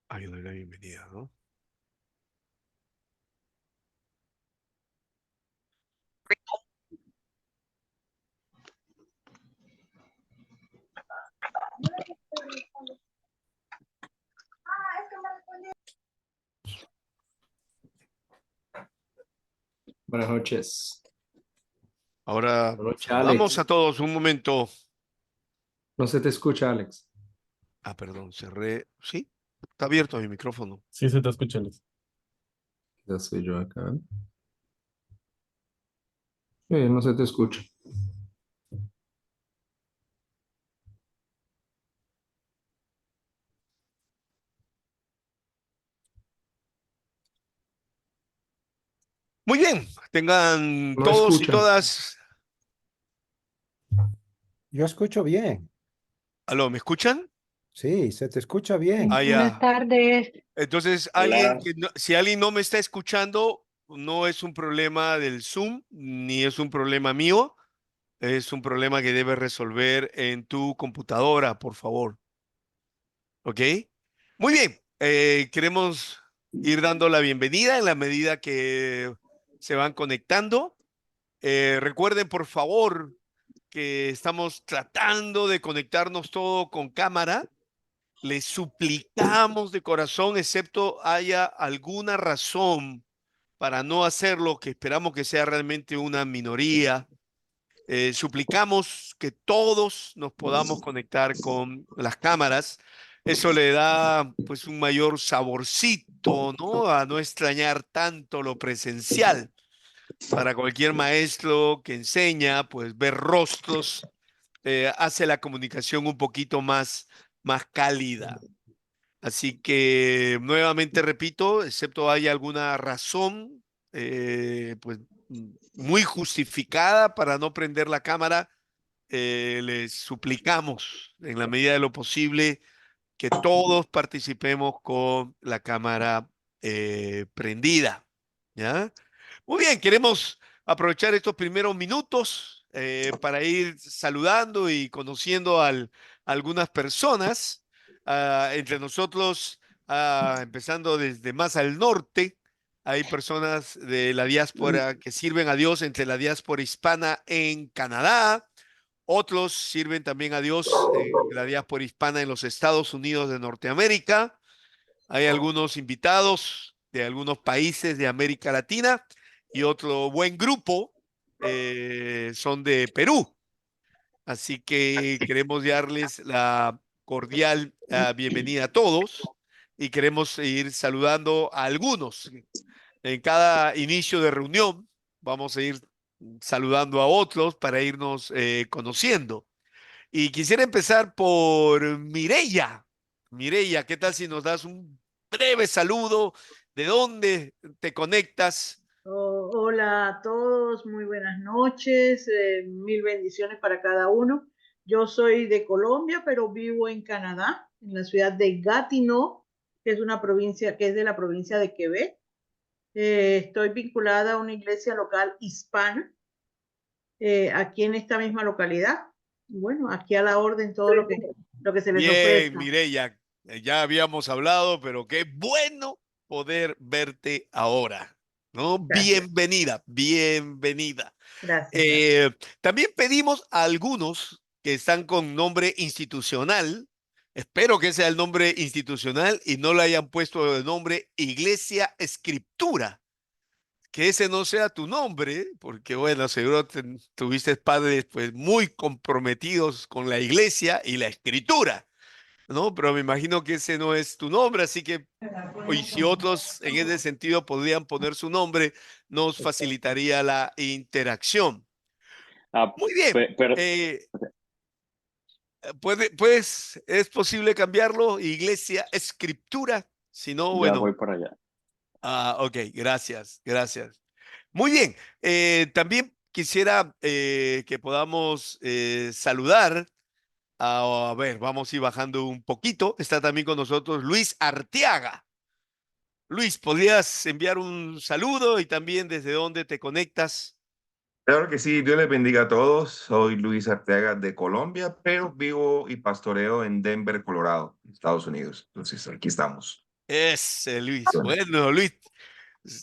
Ay, doy la bienvenida, ¿no? Buenas noches. Ahora Buenas noches, saludamos a Alex. todos un momento. No se te escucha, Alex. Ah, perdón, cerré. Sí, está abierto mi micrófono. Sí, se te escucha, Luis. Ya soy yo acá. No se te escucha. Muy bien, tengan No todos y escuchan. todas. Yo escucho bien. ¿Aló, me escuchan? Sí, se te escucha bien. Ah, Buenas ya. tardes. Entonces, Hola. si alguien no me está escuchando, no es un problema del Zoom, ni es un problema mío, es un problema que debes resolver en tu computadora, por favor. ¿Ok? Muy bien, queremos ir dando la bienvenida en la medida que se van conectando. Recuerden, por favor, que estamos tratando de conectarnos todo con cámara. Les suplicamos de corazón, excepto haya alguna razón para no hacerlo, que esperamos que sea realmente una minoría. Suplicamos que todos nos podamos conectar con las cámaras. Eso le da pues un mayor saborcito, ¿no? A no extrañar tanto lo presencial. Para cualquier maestro que enseña, pues ver rostros hace la comunicación un poquito más cálida. Así que nuevamente repito, excepto haya alguna razón, pues muy justificada para no prender la cámara, les suplicamos en la medida de lo posible que todos participemos con la cámara prendida. ¿Ya? Muy bien, queremos aprovechar estos primeros minutos para ir saludando y conociendo a algunas personas. Entre nosotros, empezando desde más al norte, hay personas de la diáspora que sirven a Dios entre la diáspora hispana en Canadá. Otros sirven también a Dios en la diáspora hispana en los Estados Unidos de Norteamérica. Hay algunos invitados de algunos países de América Latina y otro buen grupo son de Perú. Así que queremos darles la cordial bienvenida a todos y queremos ir saludando a algunos. En cada inicio de reunión vamos a ir saludando a otros para irnos conociendo. Y quisiera empezar por Mireya. Mireya, ¿qué tal si nos das un breve saludo? ¿De dónde te conectas? Hola a todos, muy buenas noches, mil bendiciones para cada uno. Yo soy de Colombia, pero vivo en Canadá, en la ciudad de Gatineau, que es una provincia que es de la provincia de Quebec. Estoy vinculada a una iglesia local hispana aquí en esta misma localidad. Bueno, aquí a la orden todo lo que se les Bien, ofrezca. Mireya, ya habíamos hablado, pero qué bueno poder verte ahora, ¿no? Gracias, Bienvenida, bienvenida. gracias, gracias. Eh, También pedimos a algunos que están con nombre institucional, espero que sea el nombre institucional y no le hayan puesto el nombre Iglesia Escritura, que ese no sea tu nombre, porque bueno, seguro tuviste padres pues muy comprometidos con la iglesia y la escritura, ¿no? Pero me imagino que ese no es tu nombre, así que y si otros en ese sentido podrían poner su nombre, nos facilitaría la interacción. Ah, Muy bien. pero Eh, pues, ¿es posible cambiarlo? Iglesia, escritura. Si no, ya voy bueno. para allá. Ok, gracias, gracias. Muy bien. También quisiera que podamos saludar. A ver, vamos a ir bajando un poquito. Está también con nosotros Luis Arteaga. Luis, ¿podrías enviar un saludo y también desde dónde te conectas? Claro que sí, Dios les bendiga a todos. Soy Luis Arteaga de Colombia, pero vivo y pastoreo en Denver, Colorado, Estados Unidos. Entonces, aquí estamos. Ese Luis. Bueno, Luis,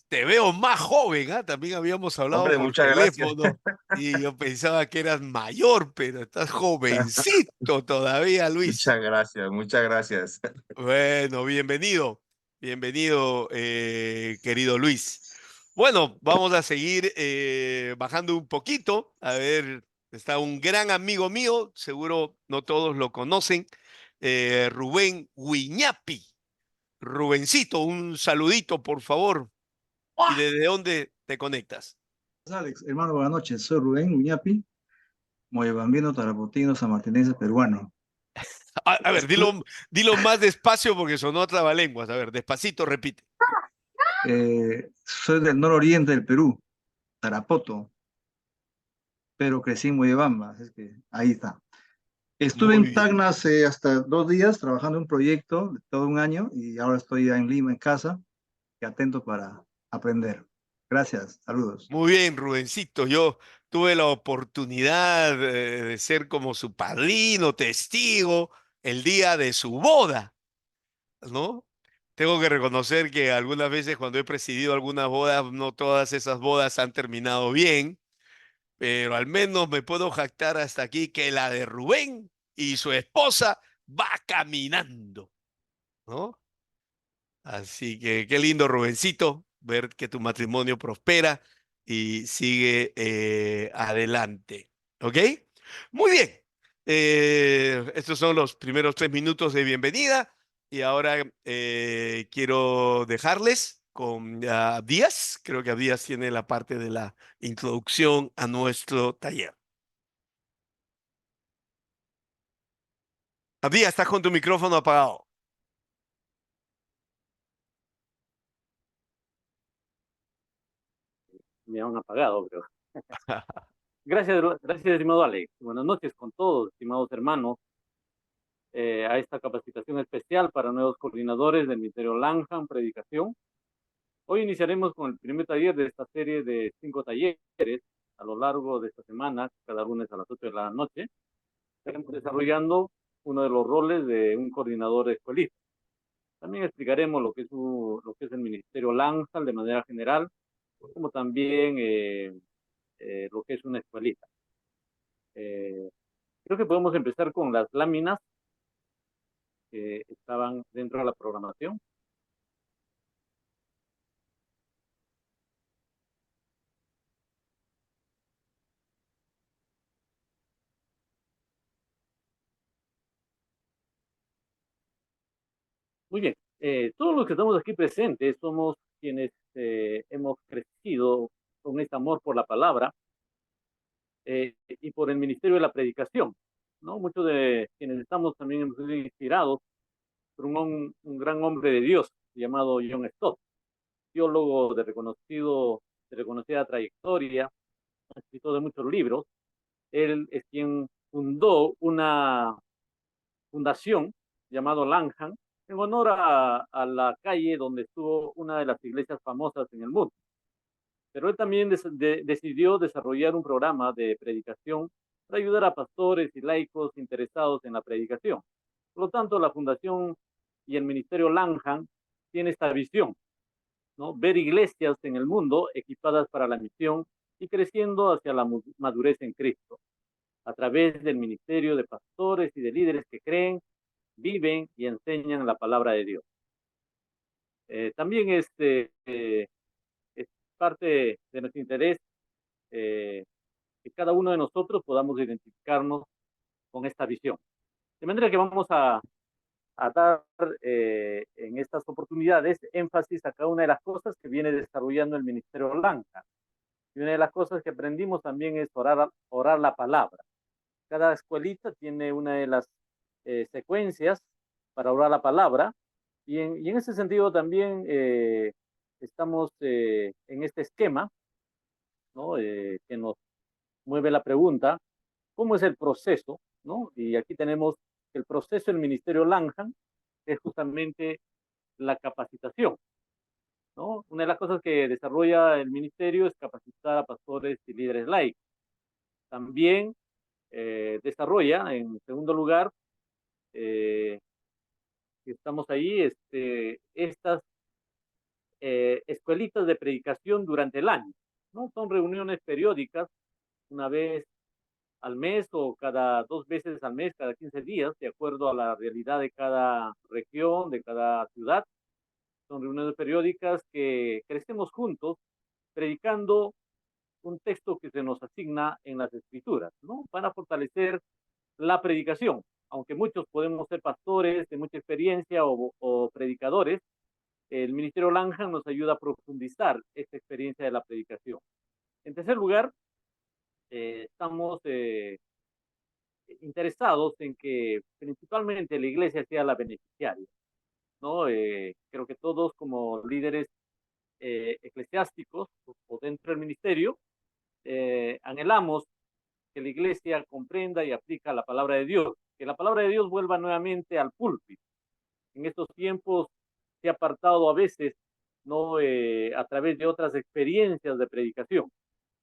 te veo más joven, ¿ah? También habíamos hablado Hombre, por muchas gracias. teléfono y yo pensaba que eras mayor, pero estás jovencito todavía, Luis. Muchas gracias, muchas gracias. Bueno, bienvenido, bienvenido, querido Luis. Bueno, vamos a seguir bajando un poquito. A ver, está un gran amigo mío, seguro no todos lo conocen, Rubén Huiñapi. Rubencito, un saludito, por favor. ¿Y desde dónde te conectas? Alex, hermano, buenas noches. Soy Rubén Uñapi, moyobambino, tarapotino, sanmartinense, peruano. A ver, dilo más despacio porque sonó trabalenguas. A ver, despacito, repite. Soy del nororiente del Perú, Tarapoto, pero crecí en Moyobamba, así es que ahí está. Estuve Muy en bien. Tacna hace hasta 2 días trabajando en un proyecto de todo un año y ahora estoy ya en Lima, en casa, y atento para aprender. Gracias, saludos. Muy bien, Rubencito. Yo tuve la oportunidad de ser como su padrino, testigo, el día de su boda, ¿no? Tengo que reconocer que algunas veces cuando he presidido algunas bodas, no todas esas bodas han terminado bien, pero al menos me puedo jactar hasta aquí que la de Rubén y su esposa va caminando, ¿no? Así que qué lindo, Rubencito, ver que tu matrimonio prospera y sigue adelante. ¿Ok? Muy bien. Estos son los primeros 3 minutos de bienvenida y ahora quiero dejarles con Abdías. Creo que Abdías tiene la parte de la introducción a nuestro taller. Abdías, estás con tu micrófono apagado. Me han apagado, creo. Gracias, estimado Alex. Buenas noches con todos, estimados hermanos, a esta capacitación especial para nuevos coordinadores del Ministerio Langham, Predicación. Hoy iniciaremos con el primer taller de esta serie de 5 talleres a lo largo de esta semana, cada lunes a las 8 de la noche. Estaremos desarrollando uno de los roles de un coordinador escolista. También explicaremos lo que es el Ministerio Langham de manera general, como también lo que es una escuelita. Creo que podemos empezar con las láminas que estaban dentro de la programación. Muy bien. Todos los que estamos aquí presentes somos quienes hemos crecido con este amor por la palabra y por el ministerio de la predicación, ¿no? Muchos de quienes estamos también hemos sido inspirados por un gran hombre de Dios llamado John Stott, teólogo de reconocida trayectoria, escritor de muchos libros. Él es quien fundó una fundación llamado Langham en honor a la calle donde estuvo una de las iglesias famosas en el mundo. Pero él también decidió desarrollar un programa de predicación para ayudar a pastores y laicos interesados en la predicación. Por lo tanto, la fundación y el ministerio Langham tiene esta visión, ¿no? Ver iglesias en el mundo equipadas para la misión y creciendo hacia la madurez en Cristo, a través del ministerio de pastores y de líderes que creen, viven y enseñan la palabra de Dios. También es parte de nuestro interés que cada uno de nosotros podamos identificarnos con esta visión. De manera que vamos a dar en estas oportunidades énfasis a cada una de las cosas que viene desarrollando el Ministerio Langham. Y una de las cosas que aprendimos también es orar la palabra. Cada escuelita tiene una de las secuencias para orar la palabra y en ese sentido también estamos en este esquema, ¿no? Que nos mueve la pregunta, ¿cómo es el proceso? ¿No? Y aquí tenemos el proceso del Ministerio Langham, es justamente la capacitación. ¿no? Una de las cosas que desarrolla el ministerio es capacitar a pastores y líderes laicos. También desarrolla, en segundo lugar, estamos ahí, estas escuelitas de predicación durante el año, ¿no? Son reuniones periódicas, una vez al mes o cada 2 veces al mes, cada 15 días, de acuerdo a la realidad de cada región, de cada ciudad. Son reuniones periódicas que crecemos juntos, predicando un texto que se nos asigna en las escrituras, ¿no? Para fortalecer la predicación. Aunque muchos podemos ser pastores de mucha experiencia o predicadores, el Ministerio Langham nos ayuda a profundizar esta experiencia de la predicación. En tercer lugar, estamos interesados en que principalmente la iglesia sea la beneficiaria, ¿no? Creo que todos como líderes eclesiásticos o dentro del ministerio anhelamos que la iglesia comprenda y aplica la palabra de Dios, que la palabra de Dios vuelva nuevamente al púlpito. En estos tiempos se ha apartado a veces, ¿no? A través de otras experiencias de predicación.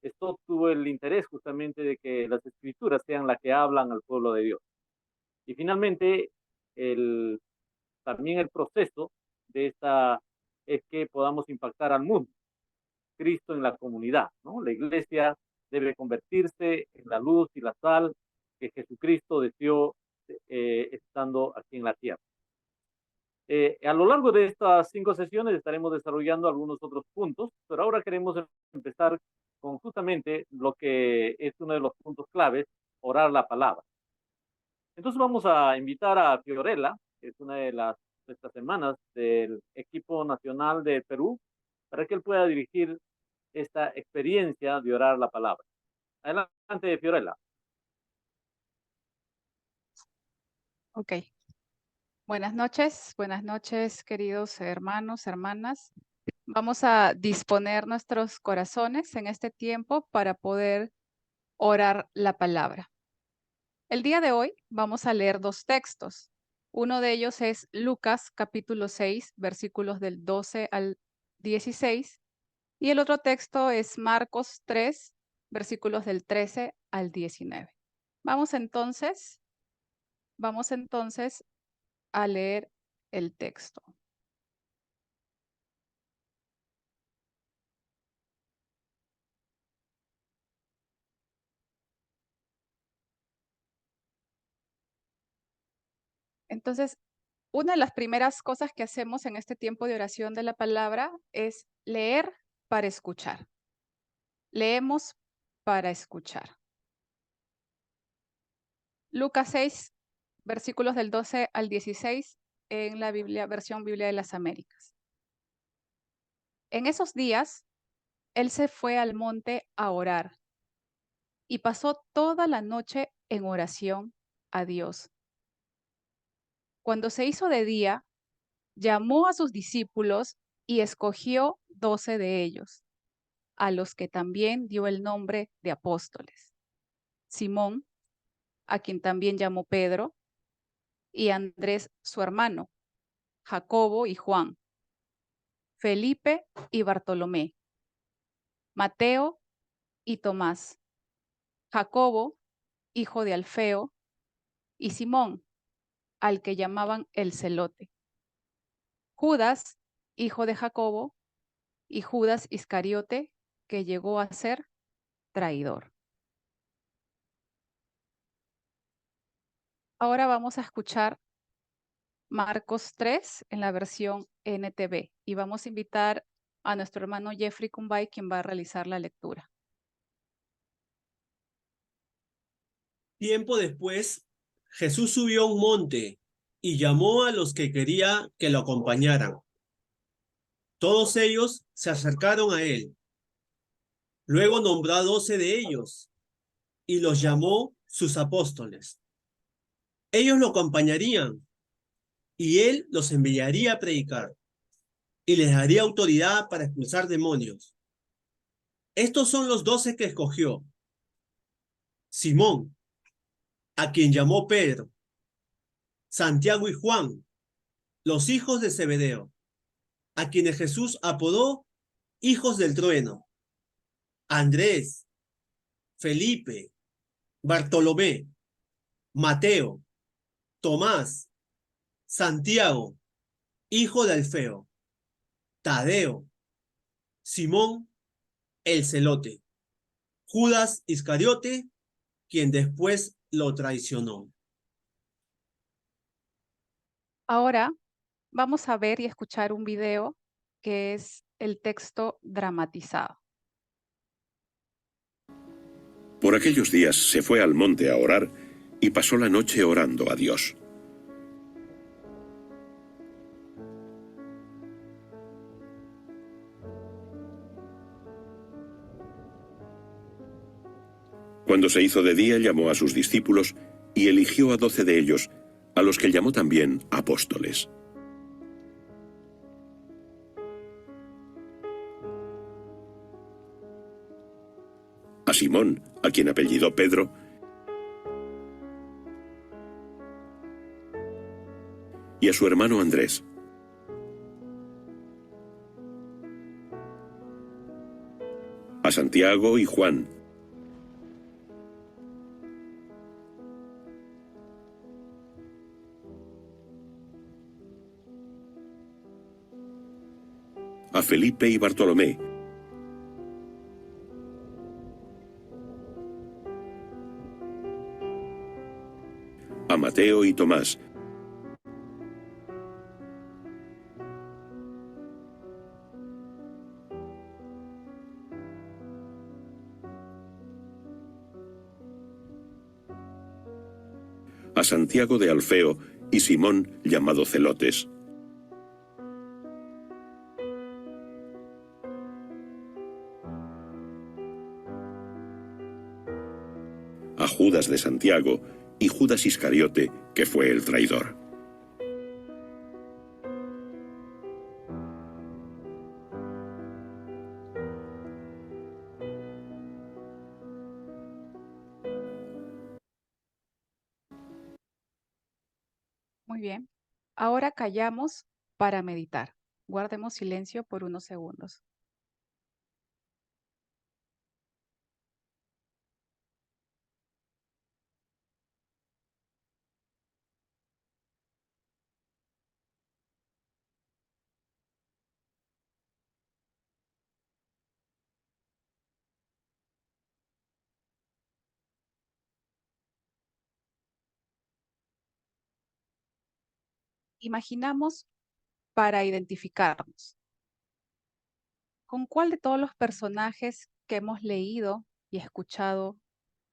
Esto tuvo el interés justamente de que las escrituras sean las que hablan al pueblo de Dios. Y finalmente, también el proceso de esta es que podamos impactar al mundo, Cristo en la comunidad, ¿no? La iglesia debe convertirse en la luz y la sal que Jesucristo deseó estando aquí en la tierra. A lo largo de estas 5 sesiones estaremos desarrollando algunos otros puntos, pero ahora queremos empezar con justamente lo que es uno de los puntos claves, orar la palabra. Entonces vamos a invitar a Fiorella, que es una de estas hermanas del equipo nacional de Perú, para que él pueda dirigir esta experiencia de orar la palabra. Adelante, Fiorella. Ok. Buenas noches, queridos hermanos, hermanas. Vamos a disponer nuestros corazones en este tiempo para poder orar la palabra. El día de hoy vamos a leer 2 textos. Uno de ellos es Lucas capítulo 6, versículos del 12 al 16. Y el otro texto es Marcos 3, versículos del 13 al 19. Vamos entonces a leer el texto. Entonces, una de las primeras cosas que hacemos en este tiempo de oración de la palabra es leer para escuchar. Leemos para escuchar. Lucas 6, versículos del 12 al 16 en la versión Biblia de las Américas. En esos días, él se fue al monte a orar y pasó toda la noche en oración a Dios. Cuando se hizo de día, llamó a sus discípulos y escogió 12 de ellos, a los que también dio el nombre de apóstoles. Simón, a quien también llamó Pedro, y Andrés, su hermano, Jacobo y Juan, Felipe y Bartolomé, Mateo y Tomás, Jacobo, hijo de Alfeo, y Simón, al que llamaban el Celote, Judas, hijo de Jacobo, y Judas Iscariote, que llegó a ser traidor. Ahora vamos a escuchar Marcos 3 en la versión NTV y vamos a invitar a nuestro hermano Jeffrey Kumbay, quien va a realizar la lectura. Tiempo después, Jesús subió a un monte y llamó a los que quería que lo acompañaran. Todos ellos se acercaron a él. Luego nombró a 12 de ellos y los llamó sus apóstoles. Ellos lo acompañarían y él los enviaría a predicar y les daría autoridad para expulsar demonios. Estos son los 12 que escogió: Simón, a quien llamó Pedro, Santiago y Juan, los hijos de Zebedeo, a quienes Jesús apodó hijos del trueno: Andrés, Felipe, Bartolomé, Mateo, Tomás, Santiago, hijo de Alfeo, Tadeo, Simón, el celote, Judas Iscariote, quien después lo traicionó. Ahora vamos a ver y escuchar un video que es el texto dramatizado. Por aquellos días se fue al monte a orar y pasó la noche orando a Dios. Cuando se hizo de día, llamó a sus discípulos y eligió a 12 de ellos, a los que llamó también apóstoles. A Simón, a quien apellidó Pedro, y a su hermano Andrés, a Santiago y Juan, a Felipe y Bartolomé, a Mateo y Tomás, a Santiago de Alfeo y Simón, llamado Celotes, a Judas de Santiago y Judas Iscariote, que fue el traidor. Muy bien. Ahora callamos para meditar. Guardemos silencio por unos segundos. Imaginamos para identificarnos. ¿Con cuál de todos los personajes que hemos leído y escuchado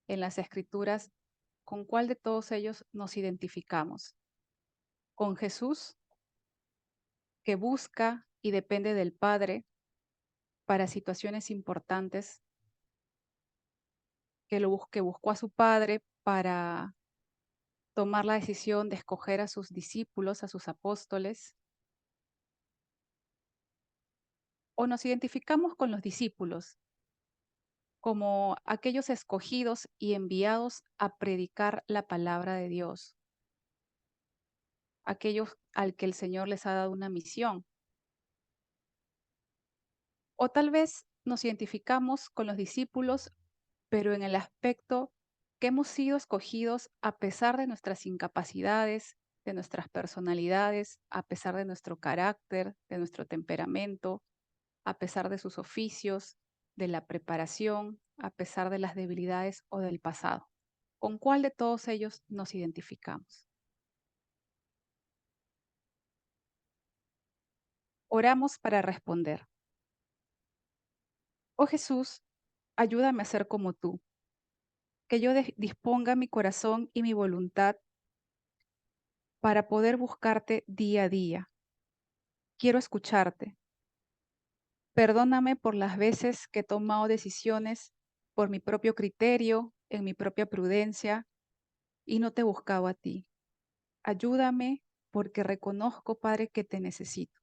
en las Escrituras, con cuál de todos ellos nos identificamos? ¿Con Jesús, que busca y depende del Padre para situaciones importantes, que buscó a su Padre para tomar la decisión de escoger a sus discípulos, a sus apóstoles? ¿O nos identificamos con los discípulos como aquellos escogidos y enviados a predicar la palabra de Dios, aquellos al que el Señor les ha dado una misión? O tal vez nos identificamos con los discípulos, pero en el aspecto que hemos sido escogidos a pesar de nuestras incapacidades, de nuestras personalidades, a pesar de nuestro carácter, de nuestro temperamento, a pesar de sus oficios, de la preparación, a pesar de las debilidades o del pasado. ¿Con cuál de todos ellos nos identificamos? Oramos para responder. Oh Jesús, ayúdame a ser como tú, que yo disponga mi corazón y mi voluntad para poder buscarte día a día. Quiero escucharte. Perdóname por las veces que he tomado decisiones por mi propio criterio, en mi propia prudencia, y no te he buscado a ti. Ayúdame porque reconozco, Padre, que te necesito.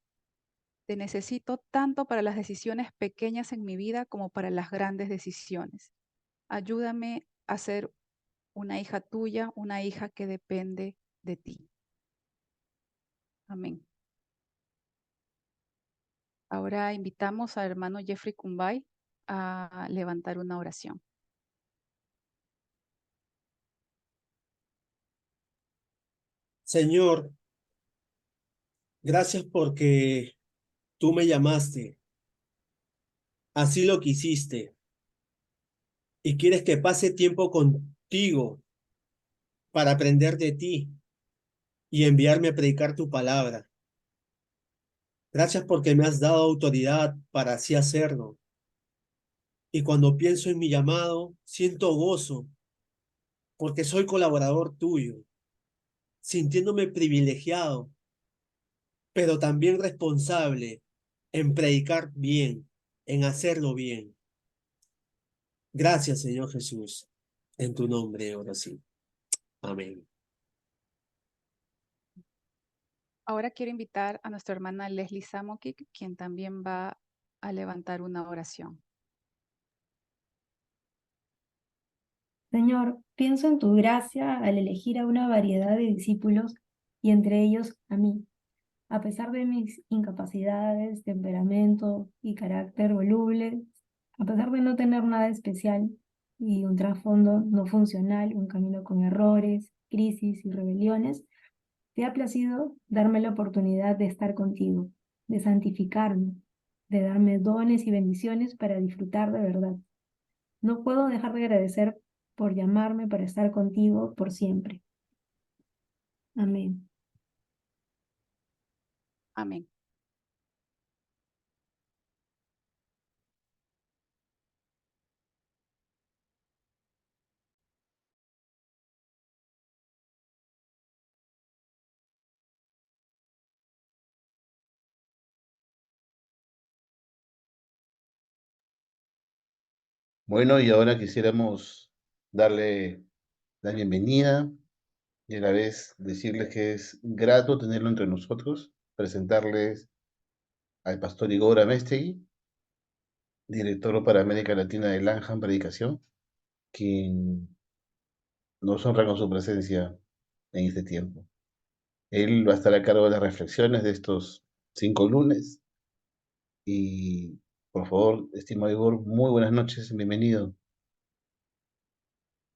Te necesito tanto para las decisiones pequeñas en mi vida como para las grandes decisiones. Ayúdame a ser una hija tuya, una hija que depende de ti. Amén. Ahora invitamos al hermano Jeffrey Cumbay a levantar una oración. Señor, gracias porque tú me llamaste, así lo quisiste, y quieres que pase tiempo contigo para aprender de ti y enviarme a predicar tu palabra. Gracias porque me has dado autoridad para así hacerlo. Y cuando pienso en mi llamado, siento gozo porque soy colaborador tuyo, sintiéndome privilegiado, pero también responsable en predicar bien, en hacerlo bien. Gracias, Señor Jesús. En tu nombre, ahora sí. Amén. Ahora quiero invitar a nuestra hermana Leslie Samokik, quien también va a levantar una oración. Señor, pienso en tu gracia al elegir a una variedad de discípulos y entre ellos a mí. A pesar de mis incapacidades, temperamento y carácter voluble, a pesar de no tener nada especial y un trasfondo no funcional, un camino con errores, crisis y rebeliones, te ha placido darme la oportunidad de estar contigo, de santificarme, de darme dones y bendiciones para disfrutar de verdad. No puedo dejar de agradecer por llamarme para estar contigo por siempre. Amén. Amén. Bueno, y ahora quisiéramos darle la bienvenida y a la vez decirles que es grato tenerlo entre nosotros, presentarles al pastor Igor Améztegui, director para América Latina de Langham Predicación, quien nos honra con su presencia en este tiempo. Él va a estar a cargo de las reflexiones de estos 5 lunes. Y por favor, estimado Igor, muy buenas noches y bienvenido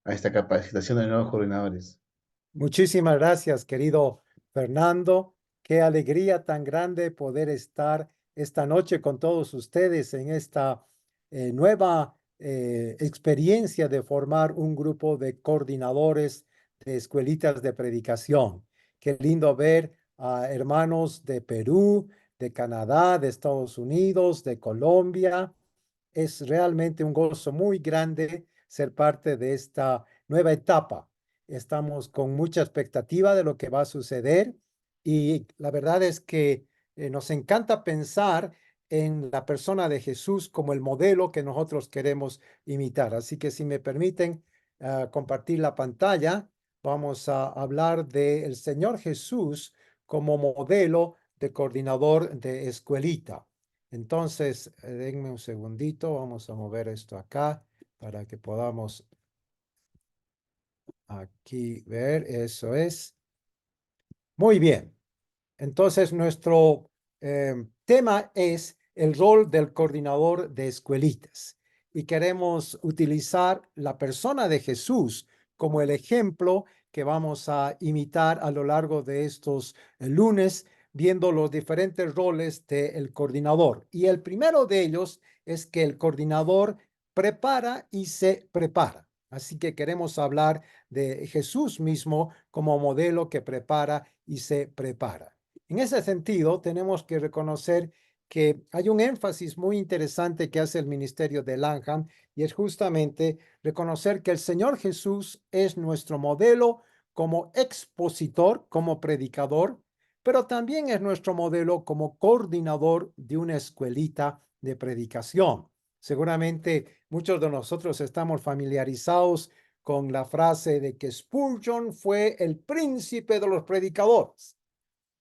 a esta capacitación de nuevos coordinadores. Muchísimas gracias, querido Fernando. Qué alegría tan grande poder estar esta noche con todos ustedes en esta nueva experiencia de formar un grupo de coordinadores de escuelitas de predicación. Qué lindo ver a hermanos de Perú, de Canadá, de Estados Unidos, de Colombia. Es realmente un gozo muy grande ser parte de esta nueva etapa. Estamos con mucha expectativa de lo que va a suceder y la verdad es que nos encanta pensar en la persona de Jesús como el modelo que nosotros queremos imitar. Así que si me permiten compartir la pantalla, vamos a hablar del Señor Jesús como modelo de coordinador de escuelita. Entonces, denme un segundito, vamos a mover esto acá para que podamos aquí ver, eso es. Muy bien. Entonces, nuestro tema es el rol del coordinador de escuelitas y queremos utilizar la persona de Jesús como el ejemplo que vamos a imitar a lo largo de estos lunes, viendo los diferentes roles del coordinador. Y el primero de ellos es que el coordinador prepara y se prepara. Así que queremos hablar de Jesús mismo como modelo que prepara y se prepara. En ese sentido, tenemos que reconocer que hay un énfasis muy interesante que hace el ministerio de Langham y es justamente reconocer que el Señor Jesús es nuestro modelo como expositor, como predicador, pero también es nuestro modelo como coordinador de una escuelita de predicación. Seguramente muchos de nosotros estamos familiarizados con la frase de que Spurgeon fue el príncipe de los predicadores.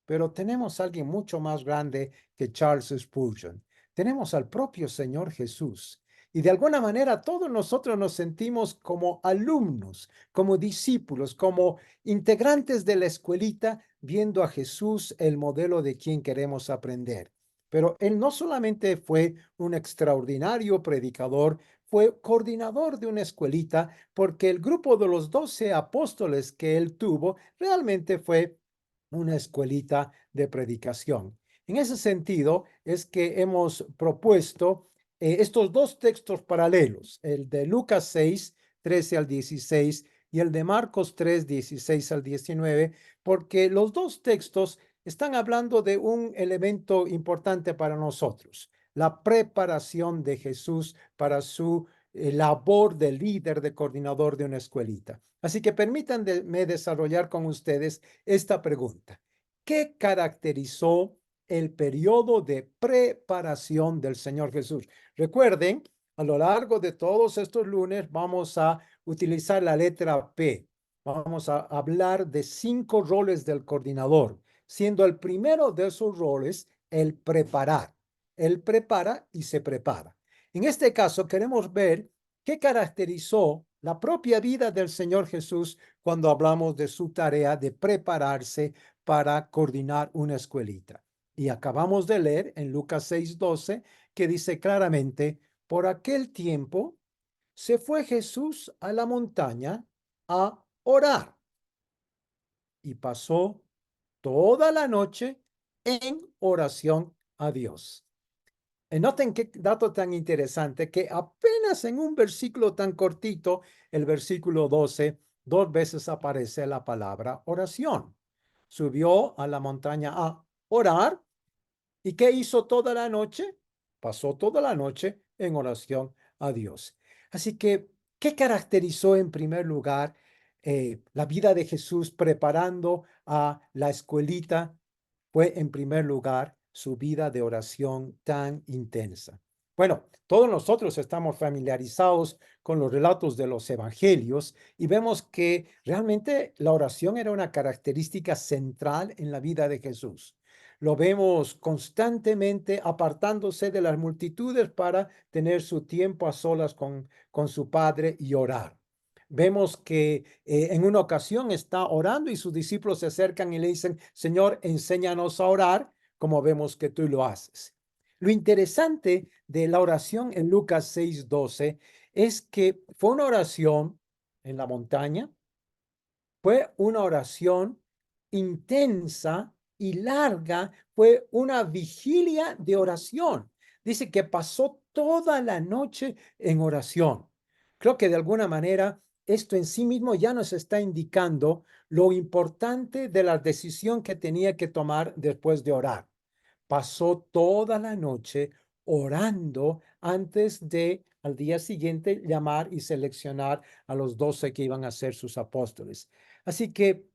Pero tenemos a alguien mucho más grande que Charles Spurgeon. Tenemos al propio Señor Jesús. Y de alguna manera todos nosotros nos sentimos como alumnos, como discípulos, como integrantes de la escuelita, viendo a Jesús el modelo de quien queremos aprender. Pero él no solamente fue un extraordinario predicador, fue coordinador de una escuelita, porque el grupo de los 12 apóstoles que él tuvo realmente fue una escuelita de predicación. En ese sentido es que hemos propuesto estos dos textos paralelos, el de Lucas 6, 13 al 16 y el de Marcos 3, 16 al 19, porque los dos textos están hablando de un elemento importante para nosotros, la preparación de Jesús para su labor de líder, de coordinador de una escuelita. Así que permítanme desarrollar con ustedes esta pregunta. ¿Qué caracterizó el periodo de preparación del Señor Jesús? Recuerden, a lo largo de todos estos lunes vamos a utilizar la letra P. Vamos a hablar de 5 roles del coordinador, siendo el primero de esos roles el preparar. Él prepara y se prepara. En este caso queremos ver qué caracterizó la propia vida del Señor Jesús cuando hablamos de su tarea de prepararse para coordinar una escuelita. Y acabamos de leer en Lucas 6:12 que dice claramente, por aquel tiempo se fue Jesús a la montaña a orar y pasó toda la noche en oración a Dios. Noten qué dato tan interesante que apenas en un versículo tan cortito, el versículo 12, 2 veces aparece la palabra oración. Subió a la montaña a orar. ¿Y qué hizo toda la noche? Pasó toda la noche en oración a Dios. Así que, ¿qué caracterizó en primer lugar la vida de Jesús preparando a la escuelita? Fue en primer lugar su vida de oración tan intensa. Bueno, todos nosotros estamos familiarizados con los relatos de los evangelios y vemos que realmente la oración era una característica central en la vida de Jesús. Lo vemos constantemente apartándose de las multitudes para tener su tiempo a solas con su Padre y orar. Vemos que en una ocasión está orando y sus discípulos se acercan y le dicen, Señor, enséñanos a orar como vemos que tú lo haces. Lo interesante de la oración en Lucas 6:12 es que fue una oración en la montaña, fue una oración intensa y larga, fue una vigilia de oración. Dice que pasó toda la noche en oración. Creo que de alguna manera esto en sí mismo ya nos está indicando lo importante de la decisión que tenía que tomar después de orar. Pasó toda la noche orando antes de al día siguiente llamar y seleccionar a los 12 que iban a ser sus apóstoles. Así que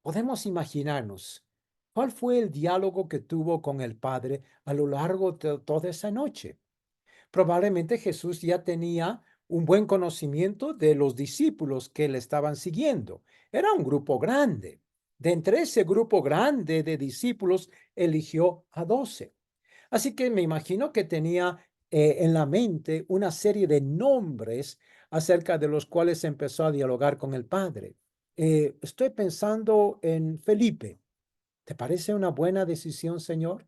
podemos imaginarnos cuál fue el diálogo que tuvo con el Padre a lo largo de toda esa noche. Probablemente Jesús ya tenía un buen conocimiento de los discípulos que le estaban siguiendo. Era un grupo grande. De entre ese grupo grande de discípulos, eligió a 12. Así que me imagino que tenía en la mente una serie de nombres acerca de los cuales empezó a dialogar con el Padre. Estoy pensando en Felipe. ¿Te parece una buena decisión, Señor?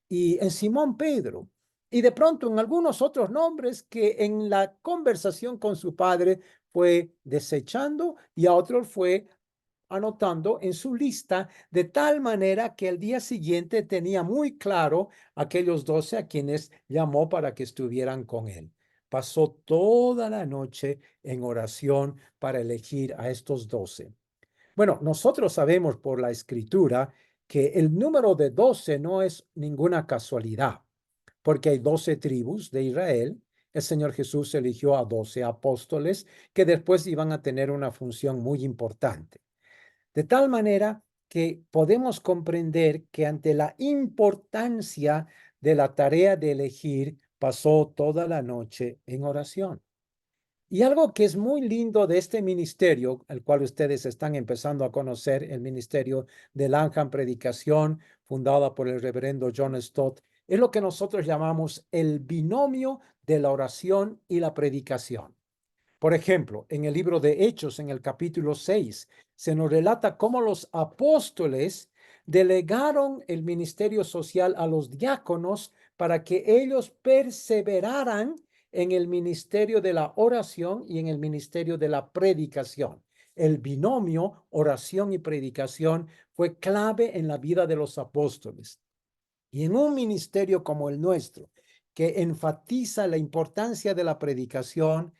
Y en Simón Pedro. Y de pronto en algunos otros nombres que en la conversación con su padre fue desechando y a otros fue anotando en su lista de tal manera que el día siguiente tenía muy claro aquellos 12 a quienes llamó para que estuvieran con él. Pasó toda la noche en oración para elegir a estos 12. Bueno, nosotros sabemos por la escritura que el número de 12 no es ninguna casualidad, porque hay 12 tribus de Israel. El Señor Jesús eligió a 12 apóstoles que después iban a tener una función muy importante. De tal manera que podemos comprender que ante la importancia de la tarea de elegir, pasó toda la noche en oración. Y algo que es muy lindo de este ministerio, el cual ustedes están empezando a conocer, el ministerio de Langham Predicación, fundada por el reverendo John Stott, es lo que nosotros llamamos el binomio de la oración y la predicación. Por ejemplo, en el libro de Hechos, en el capítulo 6, se nos relata cómo los apóstoles delegaron el ministerio social a los diáconos para que ellos perseveraran en el ministerio de la oración y en el ministerio de la predicación. El binomio oración y predicación fue clave en la vida de los apóstoles. Y en un ministerio como el nuestro, que enfatiza la importancia de la predicación,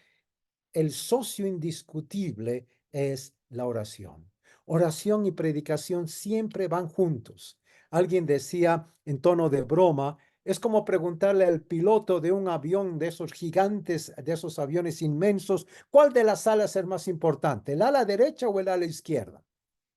el socio indiscutible es la oración. Oración y predicación siempre van juntos. Alguien decía en tono de broma, es como preguntarle al piloto de un avión de esos gigantes, de esos aviones inmensos, ¿cuál de las alas es más importante, el ala derecha o el ala izquierda?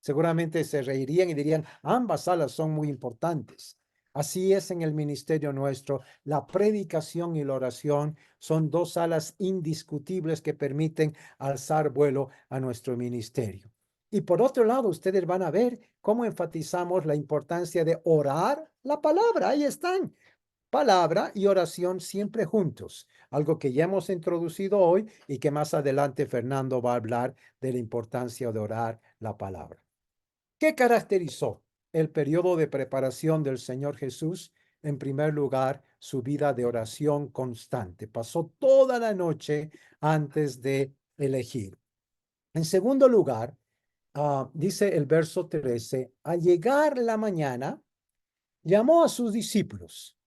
Seguramente se reirían y dirían, ambas alas son muy importantes. Así es en el ministerio nuestro. La predicación y la oración son dos alas indiscutibles que permiten alzar vuelo a nuestro ministerio. Y por otro lado, ustedes van a ver cómo enfatizamos la importancia de orar la palabra. Ahí están. Palabra y oración siempre juntos. Algo que ya hemos introducido hoy y que más adelante Fernando va a hablar de la importancia de orar la palabra. ¿Qué caracterizó el periodo de preparación del Señor Jesús? En primer lugar, su vida de oración constante. Pasó toda la noche antes de elegir. En segundo lugar, dice el verso 13, al llegar la mañana, llamó a sus discípulos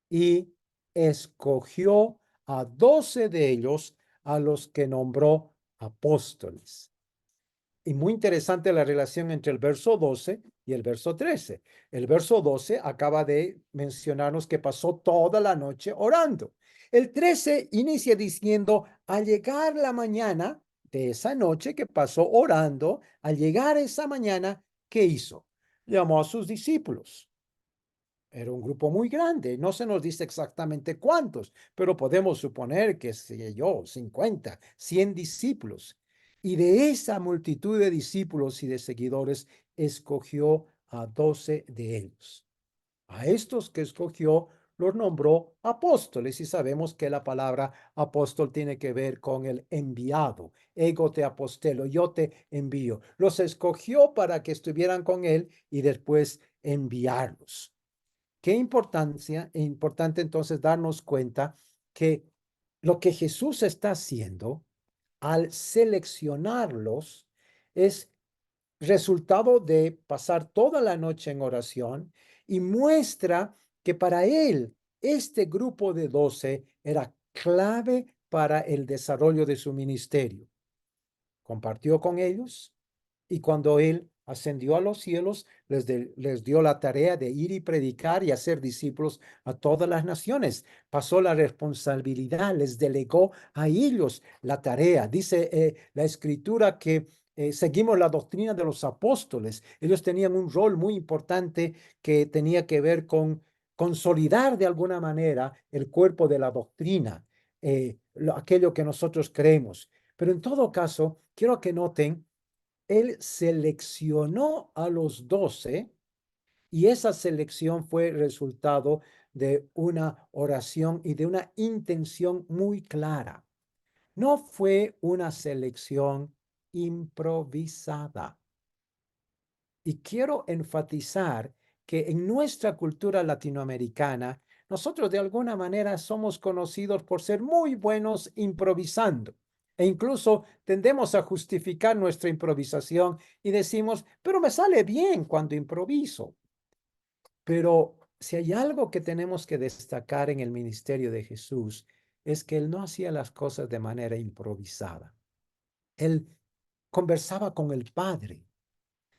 y escogió a 12 de ellos, a los que nombró apóstoles. Y muy interesante la relación entre el verso 12 y el verso 13. El verso 12 acaba de mencionarnos que pasó toda la noche orando. El 13 inicia diciendo, al llegar la mañana de esa noche que pasó orando, al llegar esa mañana, ¿qué hizo? Llamó a sus discípulos. Era un grupo muy grande, no se nos dice exactamente cuántos, pero podemos suponer que, sé yo, 50, 100 discípulos. Y de esa multitud de discípulos y de seguidores, escogió a 12 de ellos. A estos que escogió, los nombró apóstoles, y sabemos que la palabra apóstol tiene que ver con el enviado. Ego te apostelo, yo te envío. Los escogió para que estuvieran con él y después enviarlos. Qué importante entonces darnos cuenta que lo que Jesús está haciendo al seleccionarlos es resultado de pasar toda la noche en oración y muestra que para él este grupo de 12 era clave para el desarrollo de su ministerio. Compartió con ellos y cuando él ascendió a los cielos, les dio la tarea de ir y predicar y hacer discípulos a todas las naciones. Pasó la responsabilidad, les delegó a ellos la tarea. Dice la escritura que seguimos la doctrina de los apóstoles. Ellos tenían un rol muy importante que tenía que ver con consolidar de alguna manera el cuerpo de la doctrina, aquello que nosotros creemos. Pero en todo caso, quiero que noten, él seleccionó a los 12 y esa selección fue resultado de una oración y de una intención muy clara. No fue una selección improvisada. Y quiero enfatizar que en nuestra cultura latinoamericana, nosotros de alguna manera somos conocidos por ser muy buenos improvisando. E incluso tendemos a justificar nuestra improvisación y decimos, pero me sale bien cuando improviso. Pero si hay algo que tenemos que destacar en el ministerio de Jesús, es que él no hacía las cosas de manera improvisada. Él conversaba con el Padre,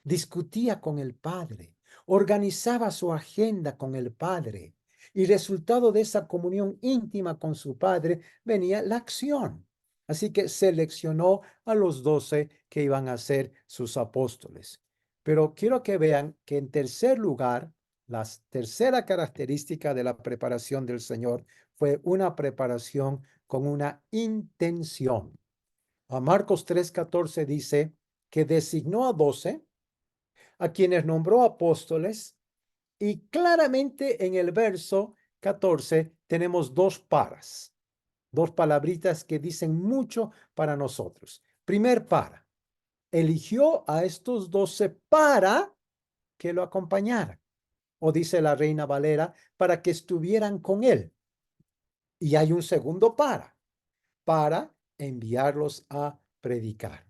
discutía con el Padre, organizaba su agenda con el Padre, y resultado de esa comunión íntima con su Padre venía la acción. Así que seleccionó a los 12 que iban a ser sus apóstoles. Pero quiero que vean que en tercer lugar, la tercera característica de la preparación del Señor fue una preparación con una intención. A Marcos 3:14 dice que designó a 12, a quienes nombró apóstoles, y claramente en el verso 14 tenemos dos palabritas que dicen mucho para nosotros. Primer para, eligió a estos 12 para que lo acompañaran. o dice la Reina Valera, para que estuvieran con él. Y hay un segundo para enviarlos a predicar.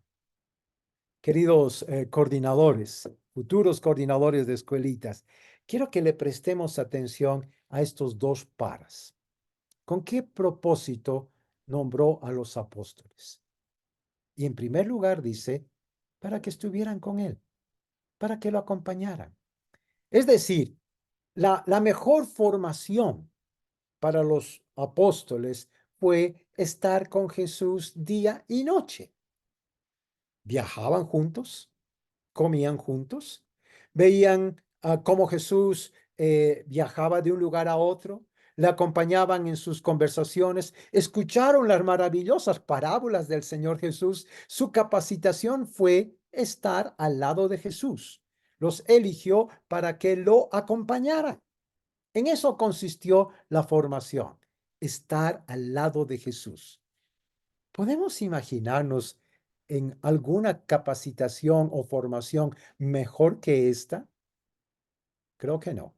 Queridos coordinadores, futuros coordinadores de escuelitas, quiero que le prestemos atención a estos dos paras. ¿Con qué propósito nombró a los apóstoles? Y en primer lugar dice, para que estuvieran con él, para que lo acompañaran. Es decir, la mejor formación para los apóstoles fue estar con Jesús día y noche. Viajaban juntos, comían juntos, veían cómo Jesús viajaba de un lugar a otro, le acompañaban en sus conversaciones, escucharon las maravillosas parábolas del Señor Jesús. Su capacitación fue estar al lado de Jesús. Los eligió para que lo acompañaran. En eso consistió la formación, estar al lado de Jesús. ¿Podemos imaginarnos en alguna capacitación o formación mejor que esta? Creo que no.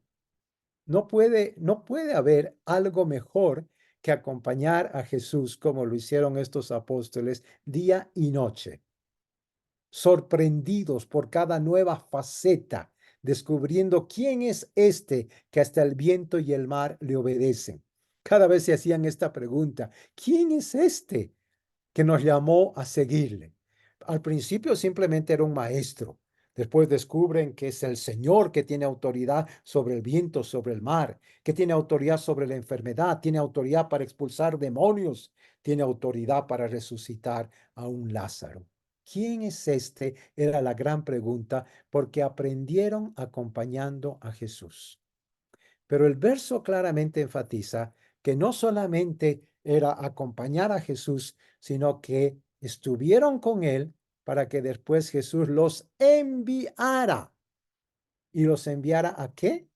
No puede haber algo mejor que acompañar a Jesús como lo hicieron estos apóstoles día y noche, sorprendidos por cada nueva faceta, descubriendo quién es este que hasta el viento y el mar le obedecen. Cada vez se hacían esta pregunta, ¿quién es este que nos llamó a seguirle? Al principio simplemente era un maestro. Después descubren que es el Señor que tiene autoridad sobre el viento, sobre el mar, que tiene autoridad sobre la enfermedad, tiene autoridad para expulsar demonios, tiene autoridad para resucitar a un Lázaro. ¿Quién es este? Era la gran pregunta, porque aprendieron acompañando a Jesús. Pero el verso claramente enfatiza que no solamente era acompañar a Jesús, sino que estuvieron con él para que después Jesús los enviara. ¿Y los enviara a qué?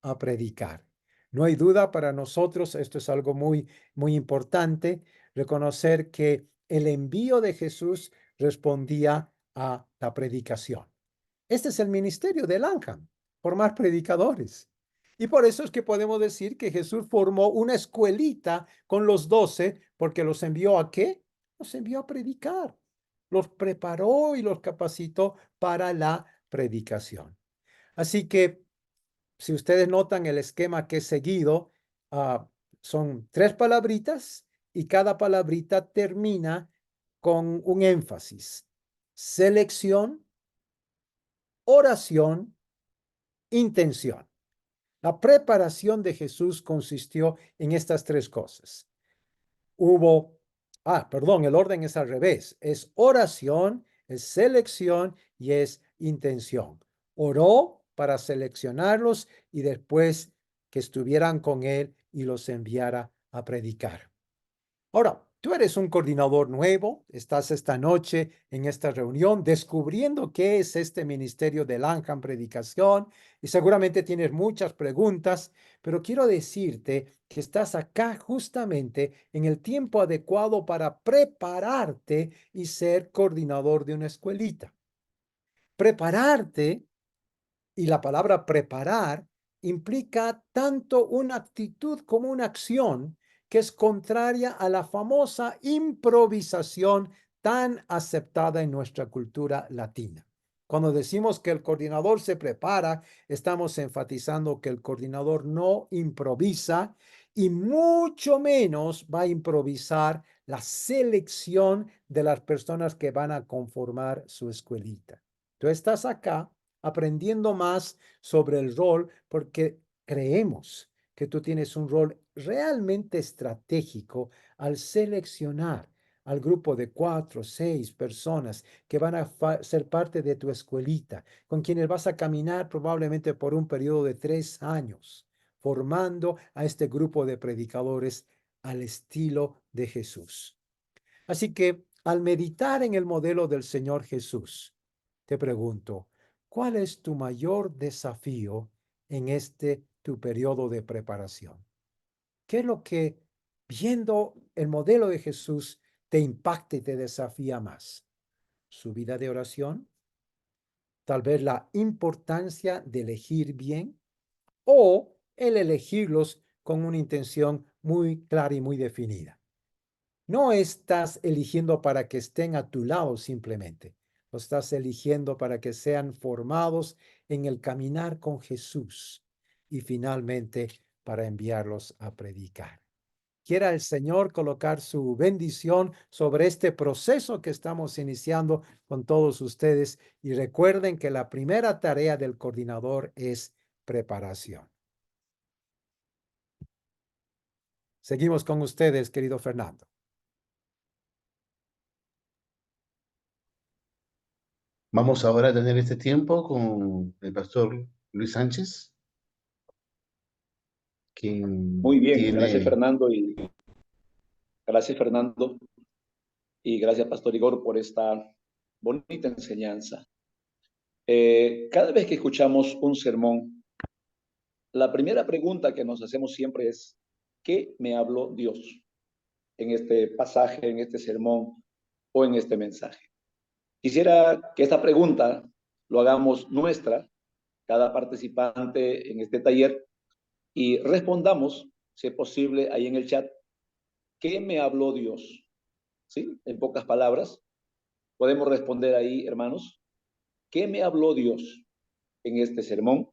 A predicar. No hay duda para nosotros, esto es algo muy, muy importante, reconocer que el envío de Jesús respondía a la predicación. Este es el ministerio del ANJAM, formar predicadores. Y por eso es que podemos decir que Jesús formó una escuelita con los 12, porque los envió ¿a qué? Los envió a predicar. Los preparó y los capacitó para la predicación. Así que, si ustedes notan el esquema que he seguido, son 3 palabritas y cada palabrita termina con un énfasis. Selección, oración, intención. La preparación de Jesús consistió en estas 3 cosas. El orden es al revés. Es oración, es selección y es intención. Oró para seleccionarlos y después que estuvieran con él y los enviara a predicar. Ahora, tú eres un coordinador nuevo, estás esta noche en esta reunión descubriendo qué es este ministerio del ANJAM Predicación y seguramente tienes muchas preguntas, pero quiero decirte que estás acá justamente en el tiempo adecuado para prepararte y ser coordinador de una escuelita. Prepararte, y la palabra preparar implica tanto una actitud como una acción que es contraria a la famosa improvisación tan aceptada en nuestra cultura latina. Cuando decimos que el coordinador se prepara, estamos enfatizando que el coordinador no improvisa y mucho menos va a improvisar la selección de las personas que van a conformar su escuelita. Tú estás acá aprendiendo más sobre el rol porque creemos que tú tienes un rol realmente estratégico al seleccionar al grupo de 4 o 6 personas que van a ser parte de tu escuelita, con quienes vas a caminar probablemente por un periodo de 3 años, formando a este grupo de predicadores al estilo de Jesús. Así que al meditar en el modelo del Señor Jesús, te pregunto, ¿cuál es tu mayor desafío en tu periodo de preparación? ¿Qué es lo que, viendo el modelo de Jesús, te impacta y te desafía más? ¿Su vida de oración? ¿Tal vez la importancia de elegir bien? o el elegirlos con una intención muy clara y muy definida. No estás eligiendo para que estén a tu lado simplemente. Lo estás eligiendo para que sean formados en el caminar con Jesús y finalmente para enviarlos a predicar. Quiera el Señor colocar su bendición sobre este proceso que estamos iniciando con todos ustedes y recuerden que la primera tarea del coordinador es preparación. Seguimos con ustedes, querido Fernando. Vamos ahora a tener este tiempo con el pastor Luis Sánchez, quien Muy bien, tiene... gracias Fernando y gracias Pastor Igor por esta bonita enseñanza. Cada vez que escuchamos un sermón, la primera pregunta que nos hacemos siempre es, ¿qué me habló Dios en este pasaje, en este sermón o en este mensaje? Quisiera que esta pregunta lo hagamos nuestra, cada participante en este taller, y respondamos, si es posible, ahí en el chat, ¿qué me habló Dios? ¿Sí? En pocas palabras, podemos responder ahí, hermanos, ¿qué me habló Dios en este sermón?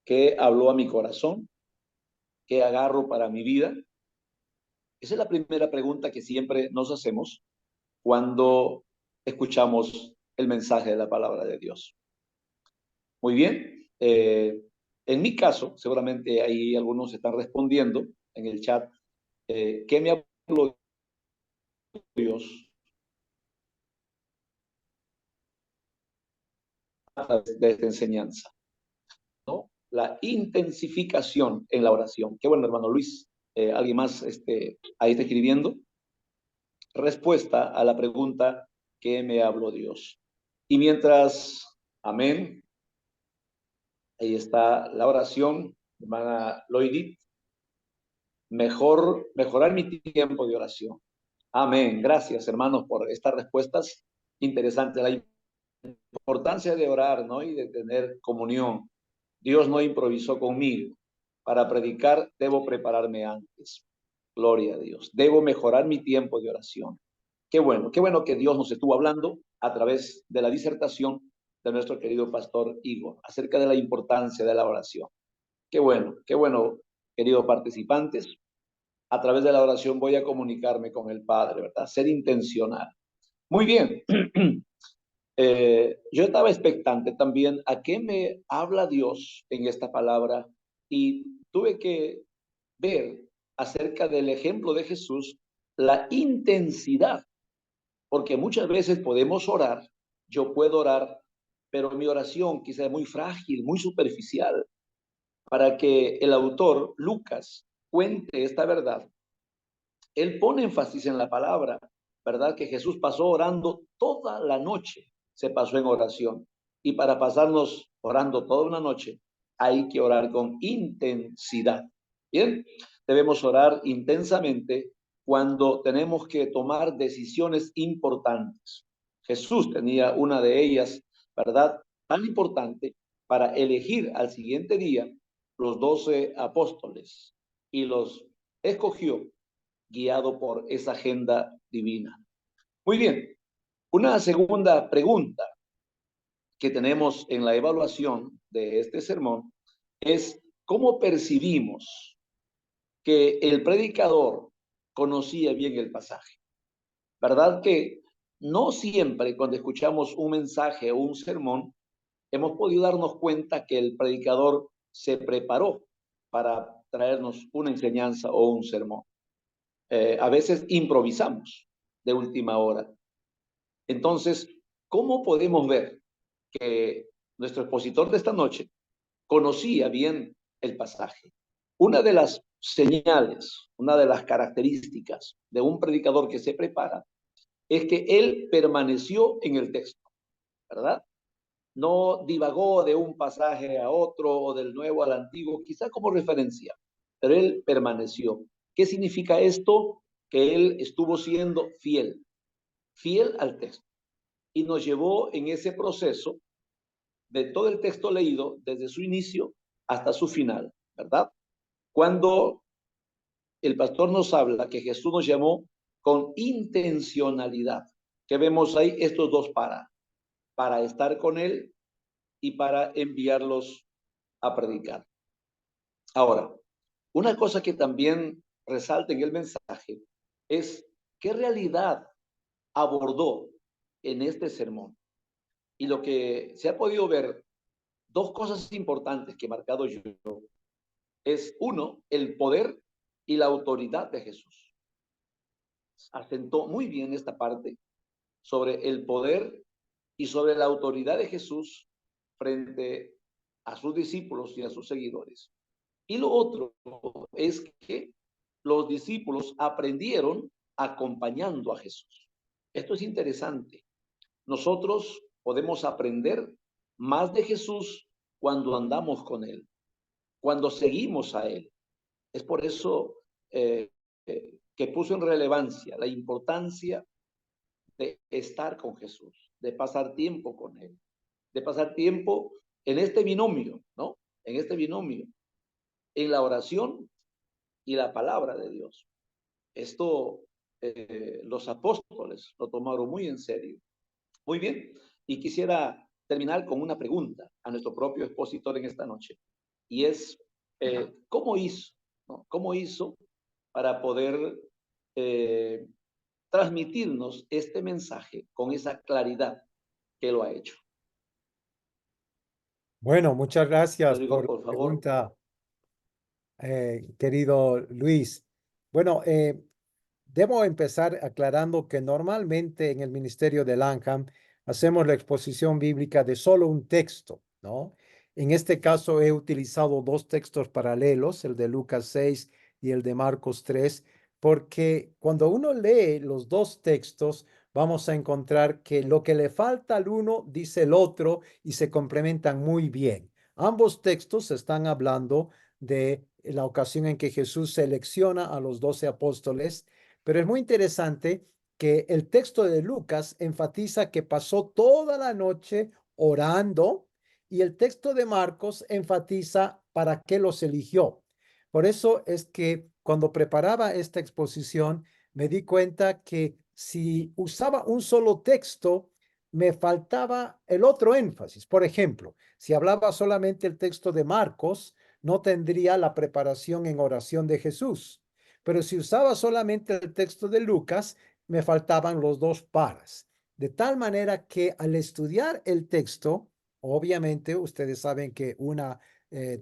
¿Qué habló a mi corazón? ¿Qué agarro para mi vida? Esa es la primera pregunta que siempre nos hacemos cuando escuchamos el mensaje de la palabra de Dios. Muy bien. En mi caso, seguramente ahí algunos están respondiendo en el chat, ¿qué me habló Dios de esta enseñanza? ¿No? La intensificación en la oración. Qué bueno, hermano Luis. ¿Alguien más ahí está escribiendo? Respuesta a la pregunta, ¿qué me habló Dios? Y mientras, amén, ahí está la oración, hermana Loidit, mejorar mi tiempo de oración. Amén. Gracias, hermanos, por estas respuestas interesantes. La importancia de orar, ¿no? Y de tener comunión. Dios no improvisó conmigo. Para predicar, debo prepararme antes. Gloria a Dios. Debo mejorar mi tiempo de oración. Qué bueno que Dios nos estuvo hablando a través de la disertación de nuestro querido pastor Igor acerca de la importancia de la oración. Qué bueno, queridos participantes. A través de la oración voy a comunicarme con el Padre, ¿verdad? Ser intencional. Muy bien. Yo estaba expectante también a qué me habla Dios en esta palabra y tuve que ver acerca del ejemplo de Jesús la intensidad, porque muchas veces podemos orar, yo puedo orar, pero mi oración quizá es muy frágil, muy superficial. Para que el autor, Lucas, cuente esta verdad, él pone énfasis en la palabra, ¿verdad? Que Jesús pasó orando toda la noche, se pasó en oración. Y para pasarnos orando toda una noche, hay que orar con intensidad. Bien, debemos orar intensamente cuando tenemos que tomar decisiones importantes. Jesús tenía una de ellas, ¿verdad? Tan importante para elegir al siguiente día los 12 apóstoles y los escogió guiado por esa agenda divina. Muy bien, una segunda pregunta que tenemos en la evaluación de este sermón es ¿cómo percibimos que el predicador conocía bien el pasaje? ¿Verdad que no siempre cuando escuchamos un mensaje o un sermón hemos podido darnos cuenta que el predicador se preparó para traernos una enseñanza o un sermón? A veces improvisamos de última hora. Entonces, ¿cómo podemos ver que nuestro expositor de esta noche conocía bien el pasaje? Una de las señales, una de las características de un predicador que se prepara es que él permaneció en el texto, ¿verdad? No divagó de un pasaje a otro o del Nuevo al Antiguo, quizá como referencia, pero él permaneció. ¿Qué significa esto? Que él estuvo siendo fiel al texto. Y nos llevó en ese proceso de todo el texto leído desde su inicio hasta su final, ¿verdad? Cuando el pastor nos habla que Jesús nos llamó con intencionalidad, que vemos ahí estos dos para estar con Él y para enviarlos a predicar. Ahora, una cosa que también resalta en el mensaje es qué realidad abordó en este sermón. Y lo que se ha podido ver, dos cosas importantes que he marcado yo, es uno, el poder y la autoridad de Jesús. Asentó muy bien esta parte sobre el poder y sobre la autoridad de Jesús frente a sus discípulos y a sus seguidores. Y lo otro es que los discípulos aprendieron acompañando a Jesús. Esto es interesante. Nosotros podemos aprender más de Jesús cuando andamos con Él, cuando seguimos a Él. Es por eso que puso en relevancia la importancia de estar con Jesús, de pasar tiempo con Él, de pasar tiempo en este binomio, ¿no? En este binomio, en la oración y la palabra de Dios. Esto los apóstoles lo tomaron muy en serio. Muy bien, y quisiera terminar con una pregunta a nuestro propio expositor en esta noche, y es, ¿cómo hizo? ¿No? ¿Cómo hizo para poder transmitirnos este mensaje con esa claridad que lo ha hecho? Bueno, muchas gracias Rodrigo, por por la favor. pregunta, querido Luis. Bueno, debo empezar aclarando que normalmente en el ministerio de Langham hacemos la exposición bíblica de solo un texto, ¿no? En este caso he utilizado dos textos paralelos, el de Lucas 6 y el de Marcos 3, porque cuando uno lee los dos textos, vamos a encontrar que lo que le falta al uno dice el otro y se complementan muy bien. Ambos textos están hablando de la ocasión en que Jesús selecciona a los 12 apóstoles, pero es muy interesante que el texto de Lucas enfatiza que pasó toda la noche orando y el texto de Marcos enfatiza para qué los eligió. Por eso es que cuando preparaba esta exposición me di cuenta que si usaba un solo texto, me faltaba el otro énfasis. Por ejemplo, si hablaba solamente el texto de Marcos, no tendría la preparación en oración de Jesús. Pero si usaba solamente el texto de Lucas, me faltaban los dos paras. De tal manera que al estudiar el texto, obviamente ustedes saben que una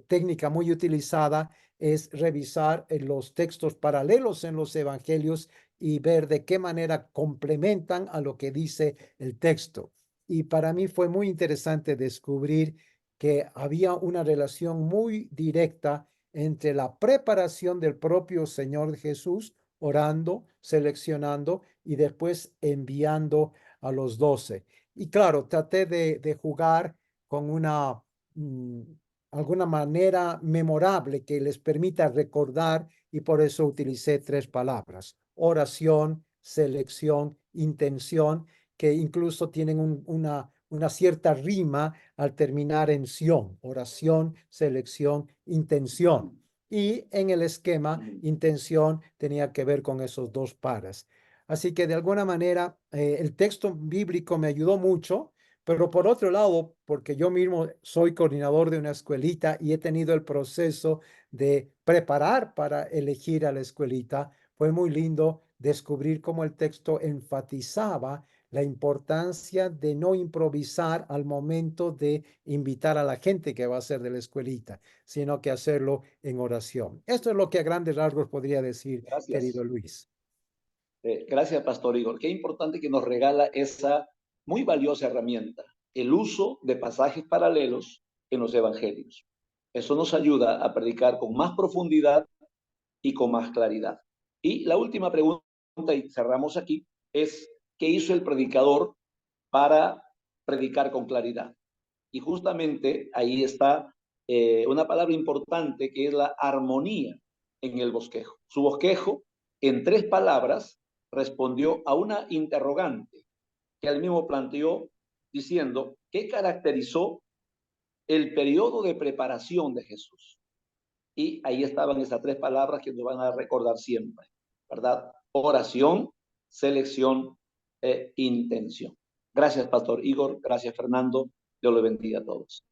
técnica muy utilizada es revisar los textos paralelos en los evangelios y ver de qué manera complementan a lo que dice el texto. Y para mí fue muy interesante descubrir que había una relación muy directa entre la preparación del propio Señor Jesús, orando, seleccionando y después enviando a los 12. Y claro, traté de jugar con alguna manera memorable que les permita recordar y por eso utilicé tres palabras: oración, selección, intención, que incluso tienen una cierta rima al terminar en ción: oración, selección, intención. Y en el esquema, intención tenía que ver con esos dos paras. Así que de alguna manera el texto bíblico me ayudó mucho, pero por otro lado, porque yo mismo soy coordinador de una escuelita y he tenido el proceso de preparar para elegir a la escuelita, fue muy lindo descubrir cómo el texto enfatizaba la importancia de no improvisar al momento de invitar a la gente que va a ser de la escuelita, sino que hacerlo en oración. Esto es lo que a grandes rasgos podría decir, Gracias. querido Luis. Gracias, Pastor Igor. Qué importante que nos regala esa muy valiosa herramienta, el uso de pasajes paralelos en los evangelios. Eso nos ayuda a predicar con más profundidad y con más claridad. Y la última pregunta, y cerramos aquí, es: ¿qué hizo el predicador para predicar con claridad? Y justamente ahí está una palabra importante, que es la armonía en el bosquejo. Su bosquejo, en tres palabras, respondió a una interrogante que él mismo planteó, diciendo: ¿qué caracterizó el periodo de preparación de Jesús. Y ahí estaban esas tres palabras que nos van a recordar siempre, ¿verdad? Oración, selección e intención. Gracias, Pastor Igor. Gracias, Fernando. Dios los bendiga a todos.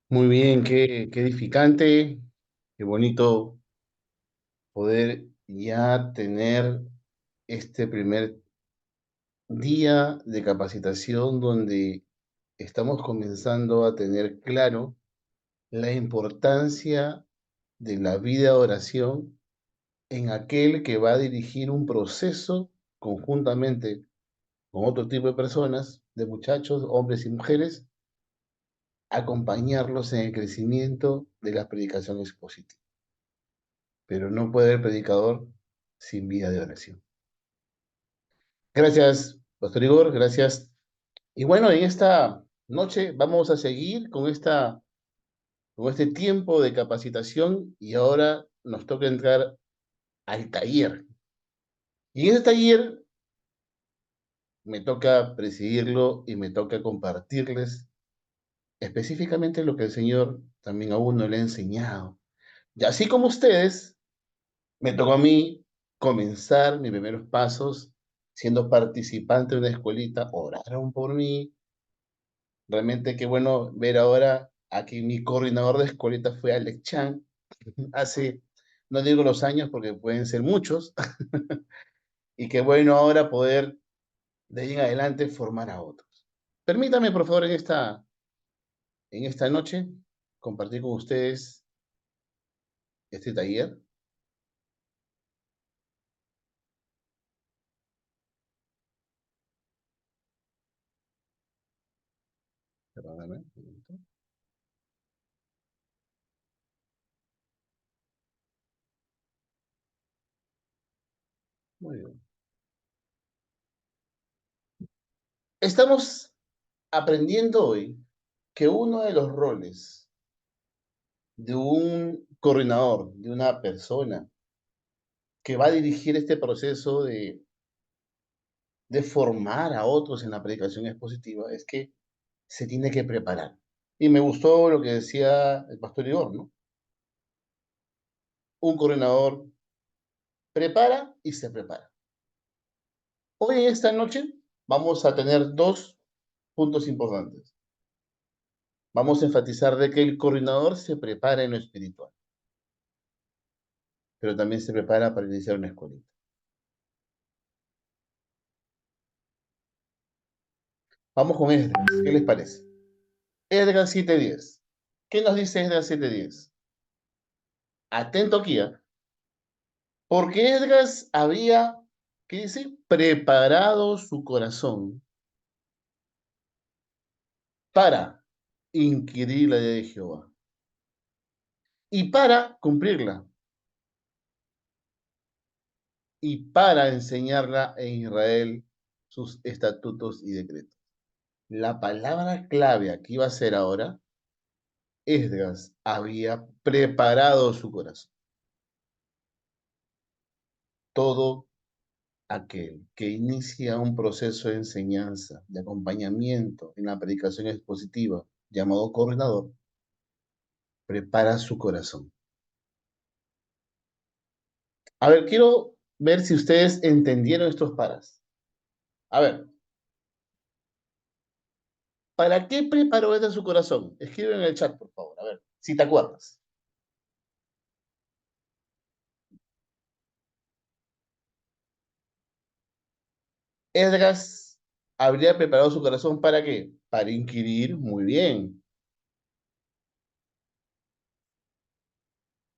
Muy bien, qué edificante, qué bonito poder ya tener este primer día de capacitación donde estamos comenzando a tener claro la importancia de la vida de oración en aquel que va a dirigir un proceso conjuntamente con otro tipo de personas, de muchachos, hombres y mujeres, acompañarlos en el crecimiento de la predicación expositiva. Pero no puede haber predicador sin vida de oración. Gracias, Pastor Igor, gracias. Y bueno, en esta noche vamos a seguir con este tiempo de capacitación y ahora nos toca entrar al taller. Y en ese taller me toca presidirlo y me toca compartirles específicamente lo que el Señor también a uno le ha enseñado. Y así como ustedes, me tocó a mí comenzar mis primeros pasos siendo participante de una escuelita. Oraron por mí. Realmente qué bueno ver ahora aquí mi coordinador de escuelita fue Alex Chan. Hace, no digo los años porque pueden ser muchos. Y qué bueno ahora poder de ahí en adelante formar a otros. Permítame, por favor, en esta noche compartir con ustedes este taller. Perdóname un momento. Muy bien. Estamos aprendiendo hoy que uno de los roles de un coordinador, de una persona que va a dirigir este proceso de formar a otros en la predicación expositiva es que se tiene que preparar. Y me gustó lo que decía el pastor Igor, ¿no? Un coordinador prepara y se prepara. Hoy en esta noche vamos a tener dos puntos importantes. Vamos a enfatizar de que el coordinador se prepara en lo espiritual, pero también se prepara para iniciar una escuelita. Vamos con Esdras, ¿qué les parece? Esdras 7:10. ¿Qué nos dice Esdras 7:10? Atento aquí, ¿eh? Porque Esdras había, ¿qué dice? Preparado su corazón para inquirir la ley de Jehová y para cumplirla y para enseñarla en Israel sus estatutos y decretos. La palabra clave aquí va a ser ahora, Esdras había preparado su corazón. Todo aquel que inicia un proceso de enseñanza, de acompañamiento en la predicación expositiva, llamado coordinador, prepara su corazón. A ver, quiero ver si ustedes entendieron estos paras. A ver, ¿para qué preparó Esdras su corazón? Escribe en el chat, por favor, a ver, si te acuerdas. Esdras habría preparado su corazón ¿para qué? Para inquirir, muy bien.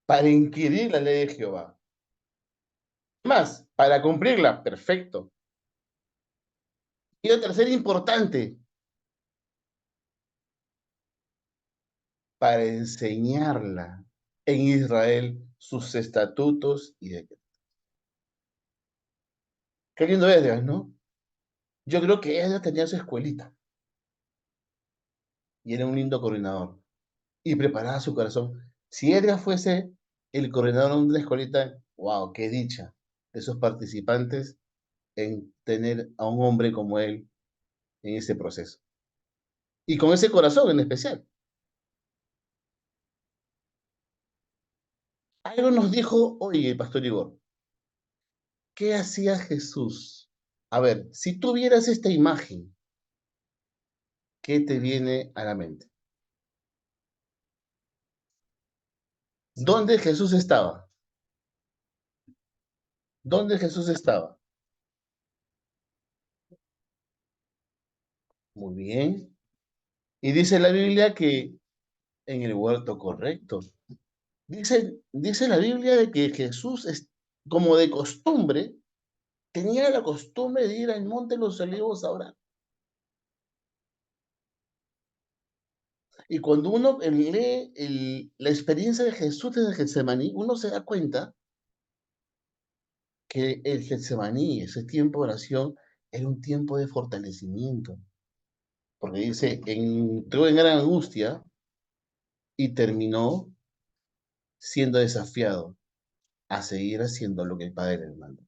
Para inquirir la ley de Jehová. Más, para cumplirla, perfecto. Y lo tercero importante, para enseñarla en Israel sus estatutos y decretos. Qué lindo Esdras, ¿no? Yo creo que Esdras tenía su escuelita. Y era un lindo coordinador. Y preparaba su corazón. Si Esdras fuese el coordinador de una escuelita, wow, qué dicha de esos participantes en tener a un hombre como él en ese proceso. Y con ese corazón en especial. Algo nos dijo, oye, Pastor Igor, ¿qué hacía Jesús? A ver, si tú vieras esta imagen, ¿qué te viene a la mente? ¿Dónde Jesús estaba? ¿Dónde Jesús estaba? Muy bien. Y dice la Biblia que en el huerto correcto. Dice la Biblia de que Jesús, como de costumbre, tenía la costumbre de ir al monte de los olivos a orar. Y cuando uno lee la experiencia de Jesús desde Getsemaní, uno se da cuenta que el Getsemaní, ese tiempo de oración, era un tiempo de fortalecimiento. Porque dice, entró en gran angustia y terminó siendo desafiado a seguir haciendo lo que el Padre le manda.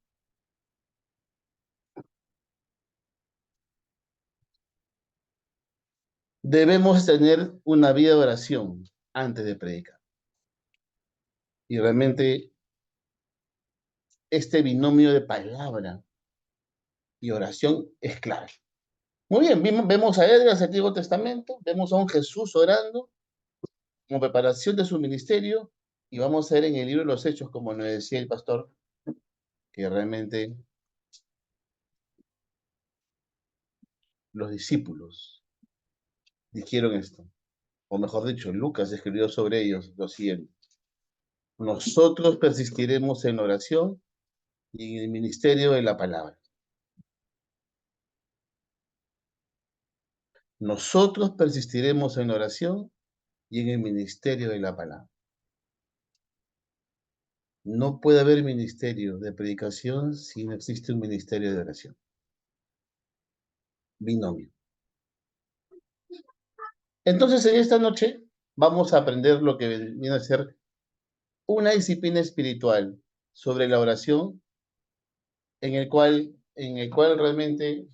Debemos tener una vida de oración antes de predicar. Y realmente este binomio de palabra y oración es clave. Muy bien, vemos a Edras en el Antiguo Testamento, vemos a un Jesús orando como preparación de su ministerio, y vamos a ver en el libro de los Hechos, como nos decía el pastor, que realmente los discípulos dijeron esto, o mejor dicho, Lucas escribió sobre ellos lo siguiente: nosotros persistiremos en oración y en el ministerio de la palabra. Nosotros persistiremos en oración y en el ministerio de la palabra. No puede haber ministerio de predicación si no existe un ministerio de oración. Binomio. Entonces, en esta noche vamos a aprender lo que viene a ser una disciplina espiritual sobre la oración, en el cual realmente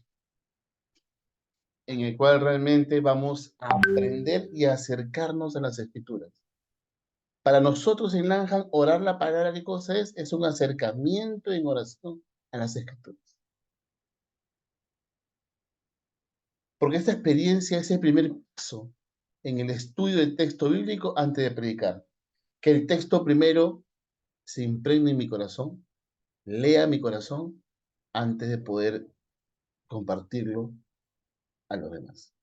vamos a aprender y a acercarnos a las Escrituras. Para nosotros en Langham, orar la palabra, ¿qué cosa es? Es un acercamiento en oración a las Escrituras. Porque esta experiencia es el primer paso en el estudio del texto bíblico antes de predicar. Que el texto primero se impregne en mi corazón, lea mi corazón, antes de poder compartirlo a los demás.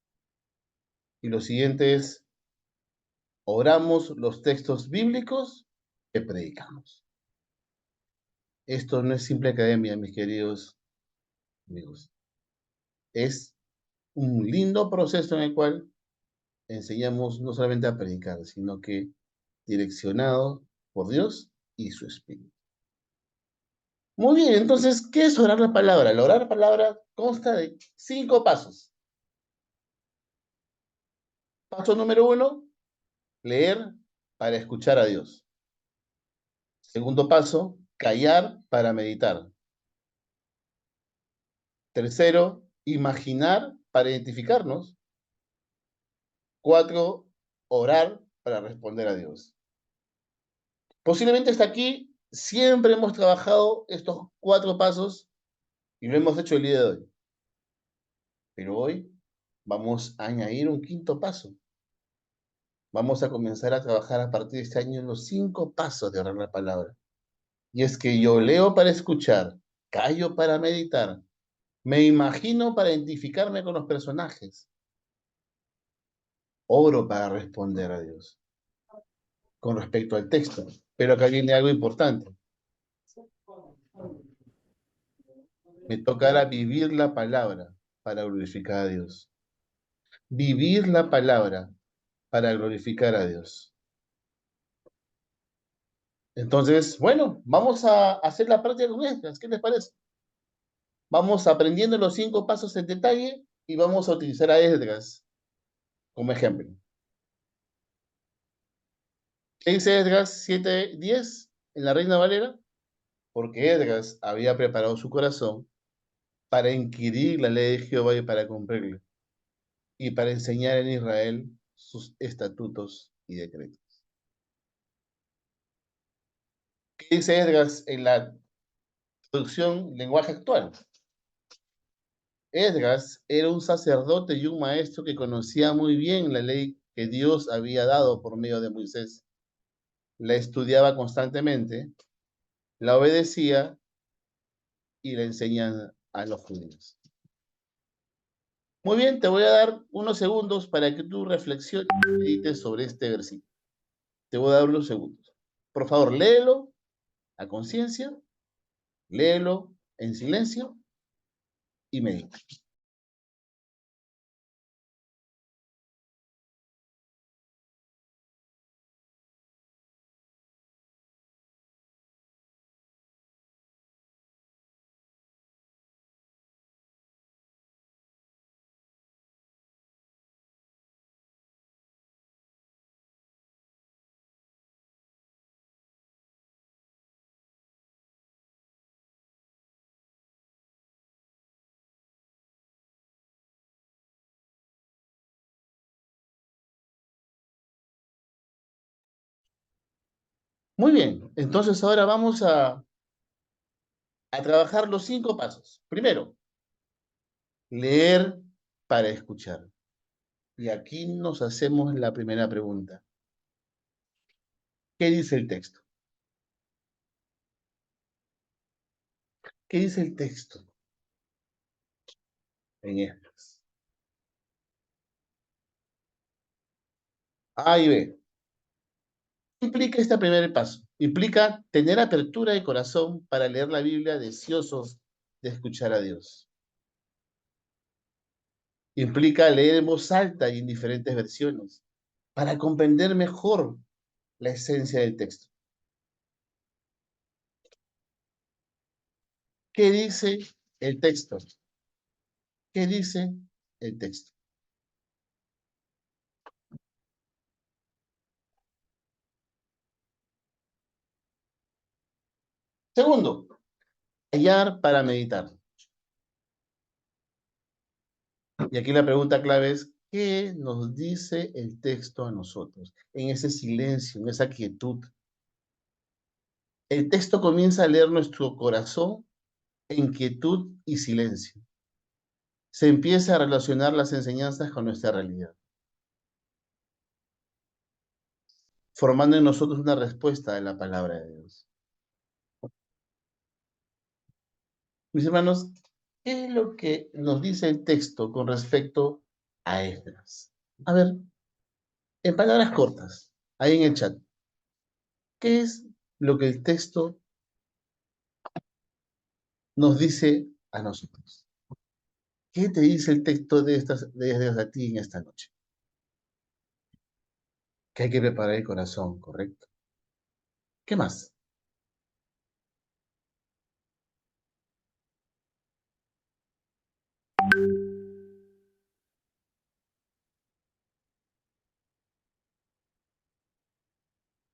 Y lo siguiente es, oramos los textos bíblicos que predicamos. Esto no es simple academia, mis queridos amigos. Es un lindo proceso en el cual enseñamos no solamente a predicar, sino que direccionado por Dios y su Espíritu. Muy bien, entonces, ¿qué es orar la palabra? La orar la palabra consta de 5 pasos. Paso número 1, leer para escuchar a Dios. Segundo paso, callar para meditar. Tercero, imaginar para identificarnos. 4, orar para responder a Dios. Posiblemente hasta aquí siempre hemos trabajado estos 4 pasos y lo hemos hecho el día de hoy. Pero hoy vamos a añadir un 5.º paso. Vamos a comenzar a trabajar a partir de este año en los 5 pasos de orar la palabra. Y es que yo leo para escuchar, callo para meditar, me imagino para identificarme con los personajes, oro para responder a Dios con respecto al texto. Pero acá viene algo importante. Me tocará vivir la palabra para glorificar a Dios. Vivir la palabra para glorificar a Dios. Entonces, bueno, vamos a hacer la práctica con estas. ¿Qué les parece? Vamos aprendiendo los 5 pasos en detalle y vamos a utilizar a Esdras como ejemplo. ¿Qué dice Esdras 7:10 en la Reina Valera? Porque Esdras había preparado su corazón para inquirir la ley de Jehová y para cumplirla, y para enseñar en Israel sus estatutos y decretos. ¿Qué dice Esdras en la traducción lenguaje actual? Esdras era un sacerdote y un maestro que conocía muy bien la ley que Dios había dado por medio de Moisés. La estudiaba constantemente, la obedecía y la enseña a los judíos. Muy bien, te voy a dar unos segundos para que tú reflexiones y medites sobre este versículo. Te voy a dar unos segundos. Por favor, léelo a conciencia, léelo en silencio y medita. Muy bien, entonces ahora vamos a trabajar los 5 pasos. Primero, leer para escuchar. Y aquí nos hacemos la primera pregunta. ¿Qué dice el texto? ¿Qué dice el texto en Esdras? A y B. ¿Qué implica este primer paso? Implica tener apertura de corazón para leer la Biblia deseosos de escuchar a Dios. Implica leer en voz alta y en diferentes versiones para comprender mejor la esencia del texto. ¿Qué dice el texto? ¿Qué dice el texto? Segundo, callar para meditar. Y aquí la pregunta clave es, ¿qué nos dice el texto a nosotros? En ese silencio, en esa quietud. El texto comienza a leer nuestro corazón en quietud y silencio. Se empieza a relacionar las enseñanzas con nuestra realidad, formando en nosotros una respuesta de la palabra de Dios. Mis hermanos, ¿qué es lo que nos dice el texto con respecto a Esdras? A ver, en palabras cortas, ahí en el chat, ¿qué es lo que el texto nos dice a nosotros? ¿Qué te dice el texto de Esdras a ti en esta noche? Que hay que preparar el corazón, ¿correcto? ¿Qué más?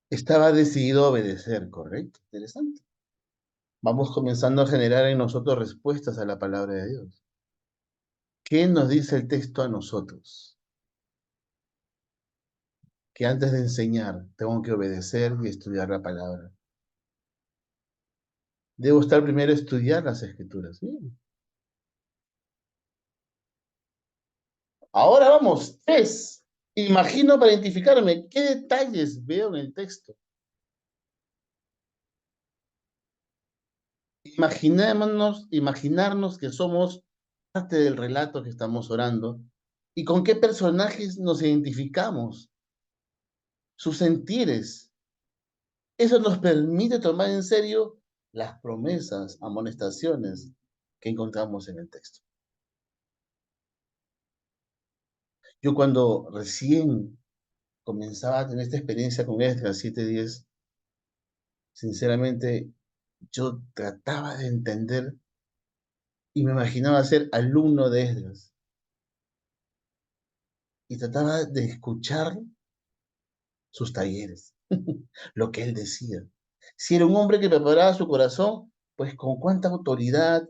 Estaba decidido a obedecer, ¿correcto? Interesante. Vamos comenzando a generar en nosotros respuestas a la palabra de Dios. ¿Qué nos dice el texto a nosotros? Que antes de enseñar tengo que obedecer y estudiar la palabra. Debo estar primero a estudiar las escrituras. Bien. Ahora vamos, 3. Imagino para identificarme qué detalles veo en el texto. Imaginarnos que somos parte del relato que estamos orando y con qué personajes nos identificamos, sus sentires. Eso nos permite tomar en serio las promesas, amonestaciones que encontramos en el texto. Yo cuando recién comenzaba a tener esta experiencia con Esdras 7:10, sinceramente yo trataba de entender y me imaginaba ser alumno de Esdras. Y trataba de escuchar sus talleres, lo que él decía. Si era un hombre que preparaba su corazón, pues con cuánta autoridad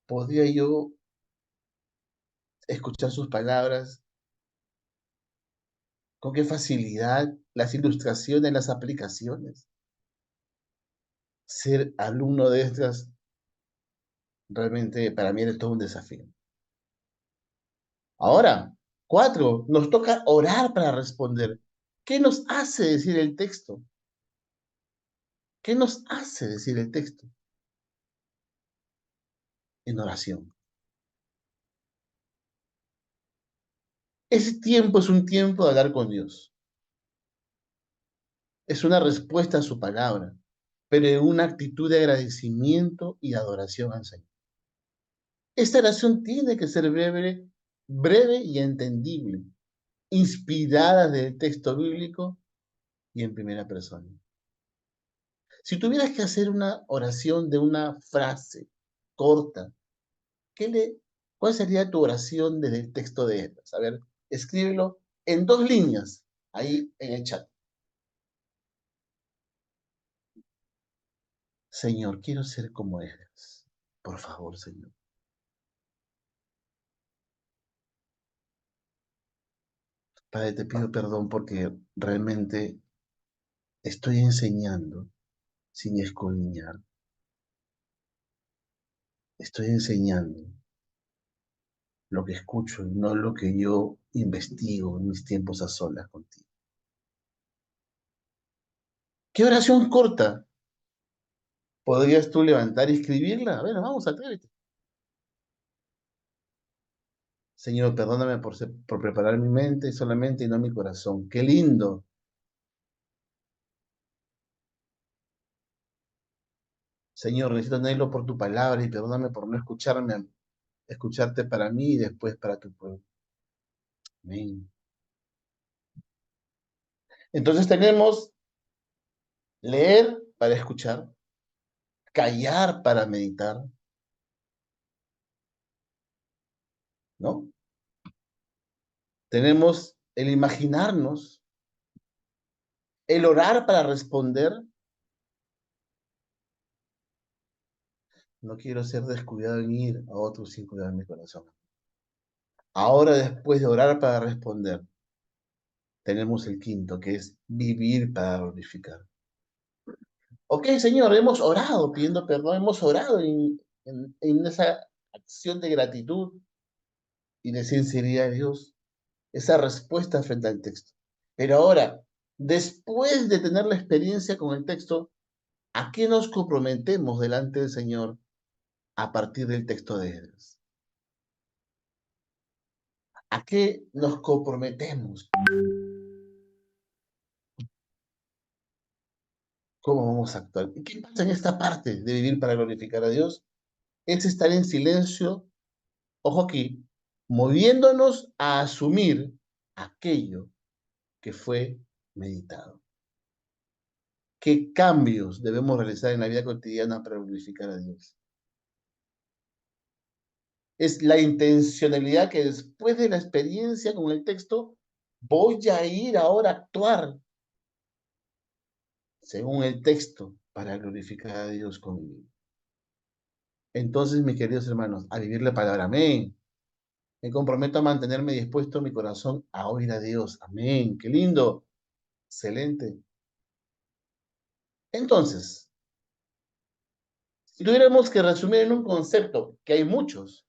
¿podría yo escuchar sus palabras? ¿Con qué facilidad? Las ilustraciones, las aplicaciones. Ser alumno de estas, realmente para mí era todo un desafío. Ahora, 4, nos toca orar para responder. ¿Qué nos hace decir el texto? ¿Qué nos hace decir el texto? En oración. Ese tiempo es un tiempo de hablar con Dios. Es una respuesta a su palabra, pero en una actitud de agradecimiento y adoración al Señor. Esta oración tiene que ser breve y entendible, inspirada del texto bíblico y en primera persona. Si tuvieras que hacer una oración de una frase corta, ¿cuál sería tu oración desde el texto de Esdras? A ver, escríbelo en 2 líneas, ahí en el chat. Señor, quiero ser como Esdras. Por favor, Señor. Padre, te pido perdón porque realmente estoy enseñando sin escudriñar. Estoy enseñando lo que escucho y no lo que yo investigo en mis tiempos a solas contigo. ¿Qué oración corta podrías tú levantar y escribirla? A ver, vamos, atrévete. Señor, perdóname por preparar mi mente solamente y no mi corazón. ¡Qué lindo! Señor, necesito tenerlo por tu palabra y perdóname por no escucharte para mí y después para tu pueblo. Amén. Entonces tenemos leer para escuchar, callar para meditar, ¿no? Tenemos el imaginarnos, el orar para responder. No quiero ser descuidado en ir a otros sin cuidar mi corazón. Ahora, después de orar para responder, tenemos el quinto, que es vivir para glorificar. Ok, Señor, hemos orado pidiendo perdón, hemos orado en esa acción de gratitud y de sinceridad a Dios, esa respuesta frente al texto. Pero ahora, después de tener la experiencia con el texto, ¿a qué nos comprometemos delante del Señor a partir del texto de Esdras? ¿A qué nos comprometemos? ¿Cómo vamos a actuar? ¿Y qué pasa en esta parte de vivir para glorificar a Dios? Es estar en silencio, ojo aquí, moviéndonos a asumir aquello que fue meditado. ¿Qué cambios debemos realizar en la vida cotidiana para glorificar a Dios? Es la intencionalidad que después de la experiencia con el texto, voy a ir ahora a actuar según el texto para glorificar a Dios con mi vida. Entonces, mis queridos hermanos, a vivir la palabra. Amén. Me comprometo a mantenerme dispuesto mi corazón a oír a Dios. Amén. Qué lindo. Excelente. Entonces, si tuviéramos que resumir en un concepto, que hay muchos,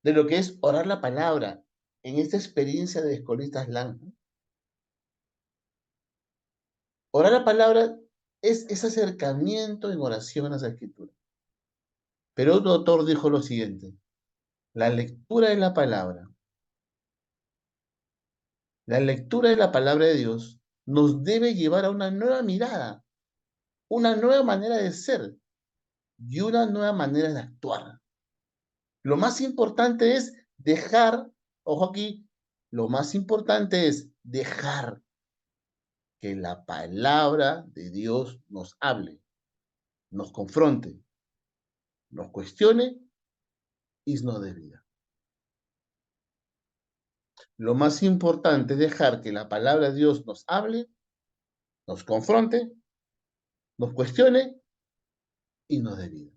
de lo que es orar la palabra en esta experiencia de Escolitas LAN, orar la palabra es ese acercamiento en oración a las Escrituras. Pero otro autor dijo lo siguiente: la lectura de la palabra de Dios nos debe llevar a una nueva mirada, una nueva manera de ser y una nueva manera de actuar. Lo más importante es dejar, ojo aquí, lo más importante es dejar que la palabra de Dios nos hable, nos confronte, nos cuestione y nos dé vida. Lo más importante es dejar que la palabra de Dios nos hable, nos confronte, nos cuestione y nos dé vida.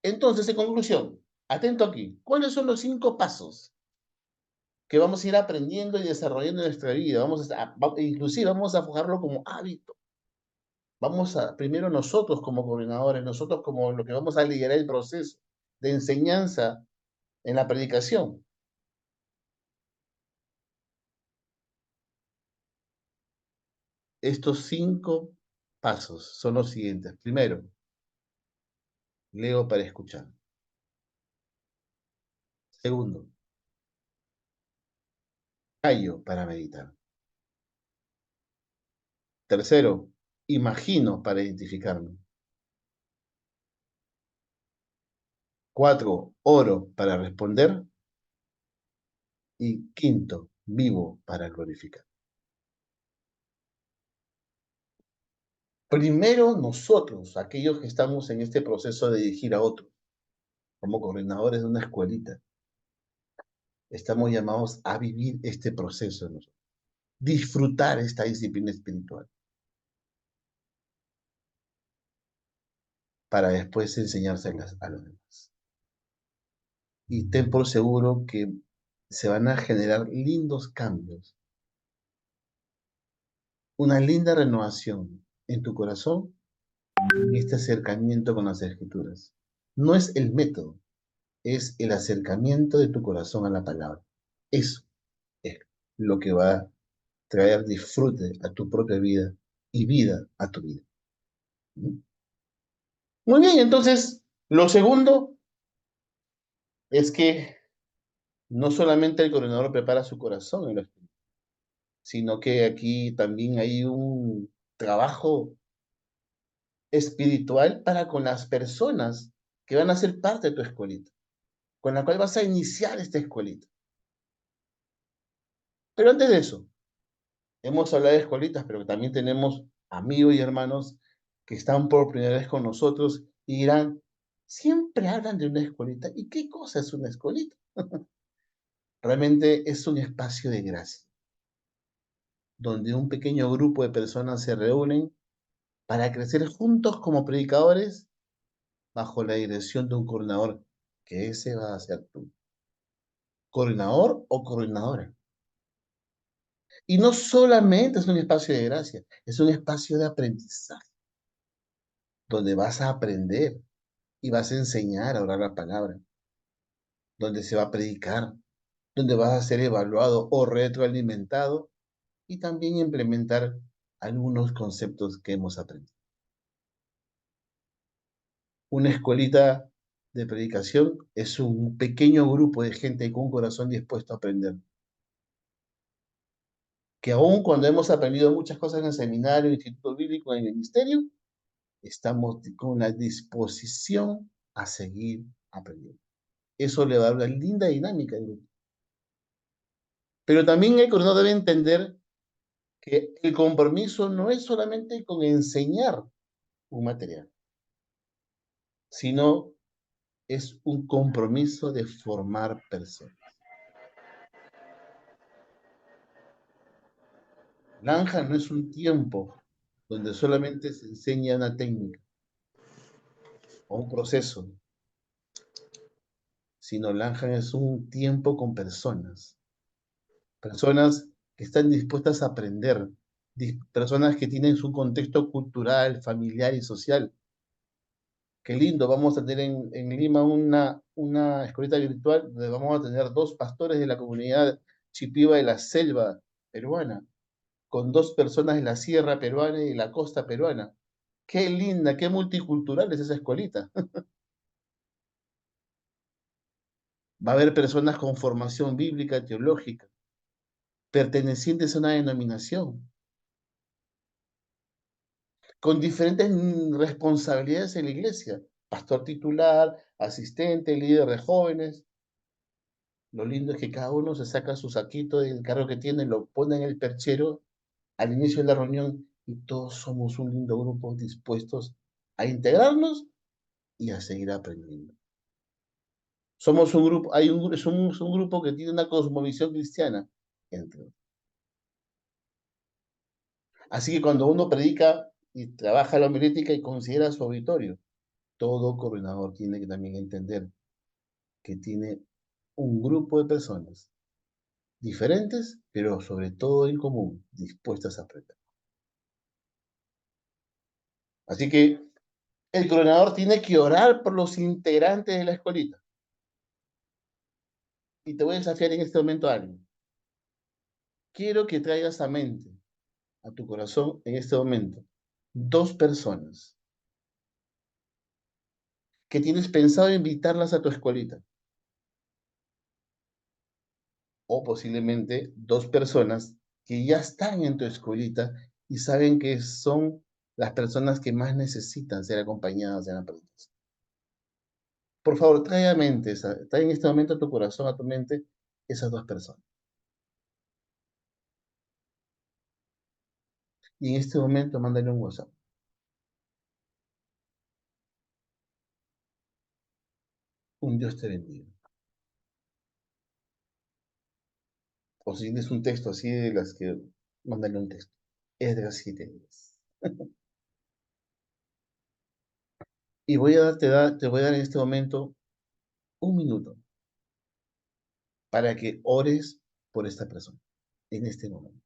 Entonces, en conclusión, atento aquí, ¿cuáles son los 5 pasos que vamos a ir aprendiendo y desarrollando en nuestra vida? Inclusive vamos a forjarlo como hábito. Vamos a, primero nosotros como coordinadores, nosotros como lo que vamos a liderar el proceso de enseñanza en la predicación. Estos 5 pasos son los siguientes. Primero, leo para escuchar. Segundo, callo para meditar. Tercero, imagino para identificarme. 4, oro para responder. Y 5, vivo para glorificar. Primero nosotros, aquellos que estamos en este proceso de dirigir a otros, como coordinadores de una escuelita, estamos llamados a vivir este proceso de nosotros, disfrutar esta disciplina espiritual, para después enseñárselas a los demás. Y ten por seguro que se van a generar lindos cambios, una linda renovación en tu corazón, en este acercamiento con las Escrituras. No es el método, es el acercamiento de tu corazón a la palabra. Eso es lo que va a traer disfrute a tu propia vida y vida a tu vida. Muy bien, entonces, lo segundo es que no solamente el coordinador prepara su corazón en lo espiritual, sino que aquí también hay un trabajo espiritual para con las personas que van a ser parte de tu escuelita, con la cual vas a iniciar esta escuelita. Pero antes de eso, hemos hablado de escuelitas, pero también tenemos amigos y hermanos que están por primera vez con nosotros y dirán, siempre hablan de una escuelita. ¿Y qué cosa es una escuelita? Realmente es un espacio de gracia, donde un pequeño grupo de personas se reúnen para crecer juntos como predicadores bajo la dirección de un coordinador, que ese va a ser tú. Coordinador o coordinadora. Y no solamente es un espacio de gracia, es un espacio de aprendizaje, donde vas a aprender y vas a enseñar a orar la palabra, donde se va a predicar, donde vas a ser evaluado o retroalimentado y también implementar algunos conceptos que hemos aprendido. Una escuelita de predicación es un pequeño grupo de gente con un corazón dispuesto a aprender. Que aún cuando hemos aprendido muchas cosas en el seminario, instituto bíblico, en el ministerio, estamos con la disposición a seguir aprendiendo. Eso le va a dar una linda dinámica al grupo. Pero también el coordinador debe entender que el compromiso no es solamente con enseñar un material, sino es un compromiso de formar personas. La ANJA no es un tiempo donde solamente se enseña una técnica o un proceso, sino la ANJA es un tiempo con personas. Personas que están dispuestas a aprender, personas que tienen su contexto cultural, familiar y social. Qué lindo, vamos a tener en Lima una escuelita virtual donde vamos a tener 2 pastores de la comunidad Chipiba de la selva peruana, con 2 personas de la sierra peruana y de la costa peruana. Qué linda, qué multicultural es esa escuelita. Va a haber personas con formación bíblica, teológica, pertenecientes a una denominación, con diferentes responsabilidades en la iglesia, pastor titular, asistente, líder de jóvenes. Lo lindo es que cada uno se saca su saquito del carro que tiene, lo pone en el perchero al inicio de la reunión y todos somos un lindo grupo dispuestos a integrarnos y a seguir aprendiendo. Somos un grupo, somos un grupo que tiene una cosmovisión cristiana, entre otros. Así que cuando uno predica y trabaja la homilética y considera su auditorio, todo coordinador tiene que también entender que tiene un grupo de personas diferentes, pero sobre todo en común, dispuestas a aprender. Así que el coordinador tiene que orar por los integrantes de la escuelita. Y te voy a desafiar en este momento a alguien. Quiero que traigas a mente, a tu corazón, en este momento, 2 personas que tienes pensado invitarlas a tu escuelita. O posiblemente 2 personas que ya están en tu escuelita y saben que son las personas que más necesitan ser acompañadas en la aprendizaje. Por favor, trae a mente, trae en este momento a tu corazón, a tu mente, esas 2 personas. Y en este momento, mándale un WhatsApp. Un Dios te bendiga. O si tienes un texto así de las que, mándale un texto. Edgar 7:10. Y te voy a dar en este momento 1 minuto para que ores por esta persona, en este momento.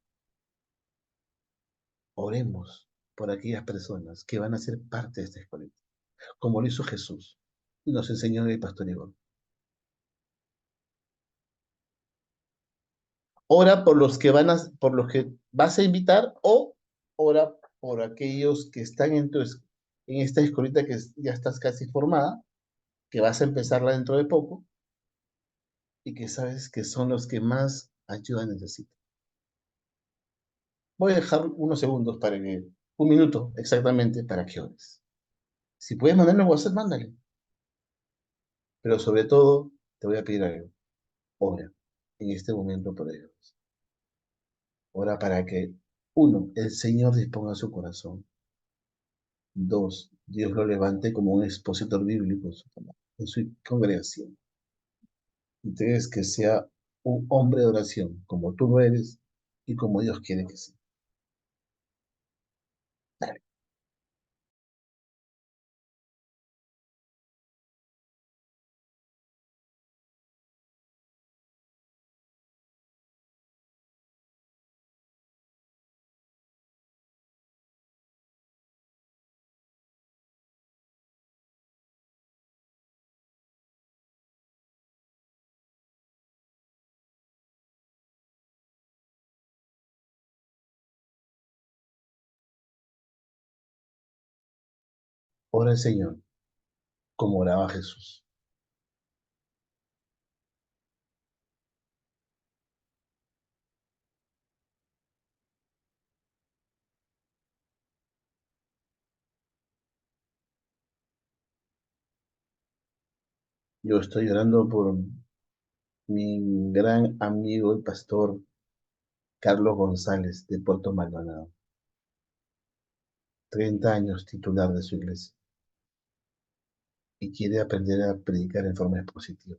Oremos por aquellas personas que van a ser parte de esta escuela, como lo hizo Jesús y nos enseñó en el pastor Igor. Ora por los que vas a invitar o ora por aquellos que están en esta escuelita que ya estás casi formada, que vas a empezarla dentro de poco y que sabes que son los que más ayuda necesitan. Voy a dejar unos segundos un minuto exactamente para que ores. Si puedes mandarme un WhatsApp, mándale. Pero sobre todo, te voy a pedir algo. Ora en este momento por ellos. Ora para que, 1, el Señor disponga su corazón. 2, Dios lo levante como un expositor bíblico en su congregación. Y 3, que sea un hombre de oración, como tú lo eres y como Dios quiere que sea. Dale. Ora al Señor, como oraba Jesús. Yo estoy orando por mi gran amigo, el pastor Carlos González, de Puerto Maldonado. 30 años titular de su iglesia. Y quiere aprender a predicar en forma expositiva.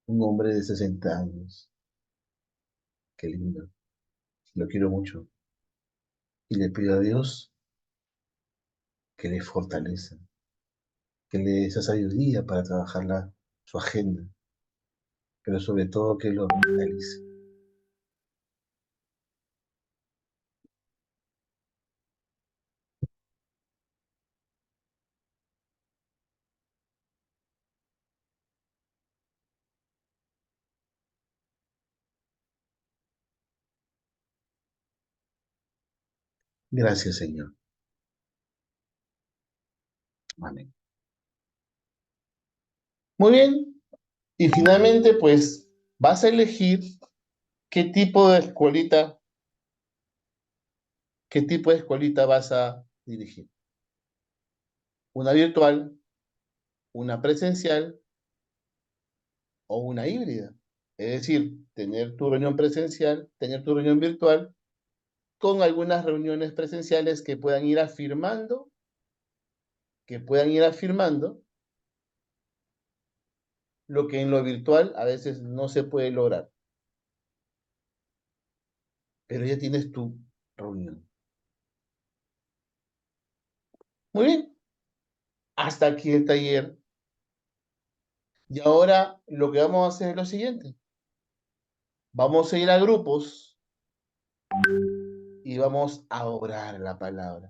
Un hombre de 60 años. Qué lindo. Lo quiero mucho. Y le pido a Dios que le fortalezca, que le dé esa sabiduría para trabajar su agenda, pero sobre todo que lo realice. Gracias, Señor. Amén. Muy bien. Y finalmente, pues, vas a elegir qué tipo de escuelita vas a dirigir. Una virtual, una presencial o una híbrida. Es decir, tener tu reunión presencial, tener tu reunión virtual, con algunas reuniones presenciales que puedan ir afirmando lo que en lo virtual a veces no se puede lograr. Pero ya tienes tu reunión. Muy bien. Hasta aquí el taller. Y ahora lo que vamos a hacer es lo siguiente. Vamos a ir a grupos y vamos a orar la palabra.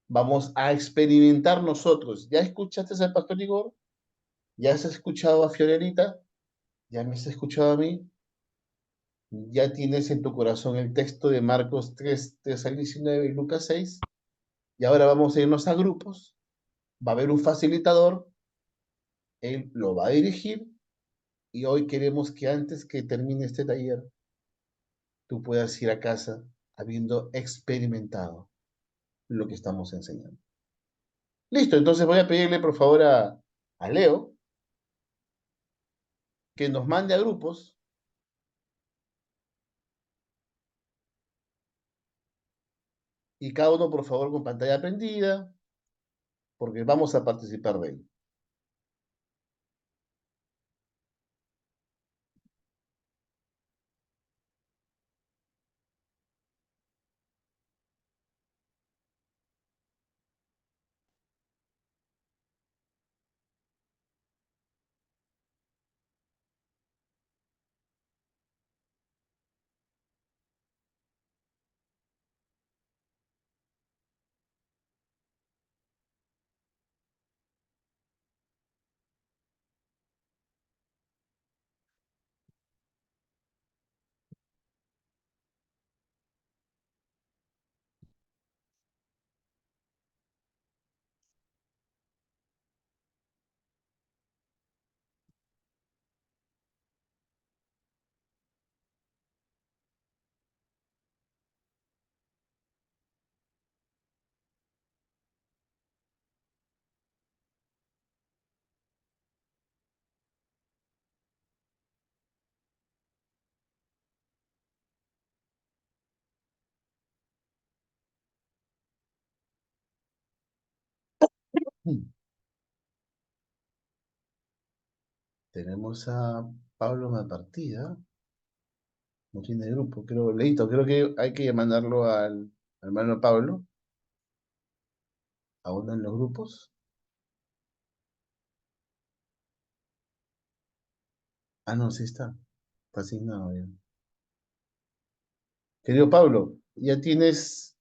Vamos a experimentar nosotros. ¿Ya escuchaste al pastor Igor? ¿Ya has escuchado a Fiorelita? ¿Ya me has escuchado a mí? ¿Ya tienes en tu corazón el texto de Marcos 3, 3 al 19 y Lucas 6? Y ahora vamos a irnos a grupos. Va a haber un facilitador. Él lo va a dirigir. Y hoy queremos que antes que termine este taller, tú puedas ir a casa habiendo experimentado lo que estamos enseñando. Listo, entonces voy a pedirle por favor a Leo que nos mande a grupos y cada uno por favor con pantalla prendida, porque vamos a participar de él. Tenemos a Pablo Malpartida. No tiene grupo, creo, Leito, creo que hay que mandarlo al hermano Pablo, a uno en los grupos. Ah, no, sí está. Está asignado ya. Querido Pablo, ya tienes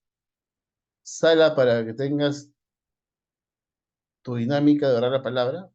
sala para que tengas tu dinámica de orar la palabra.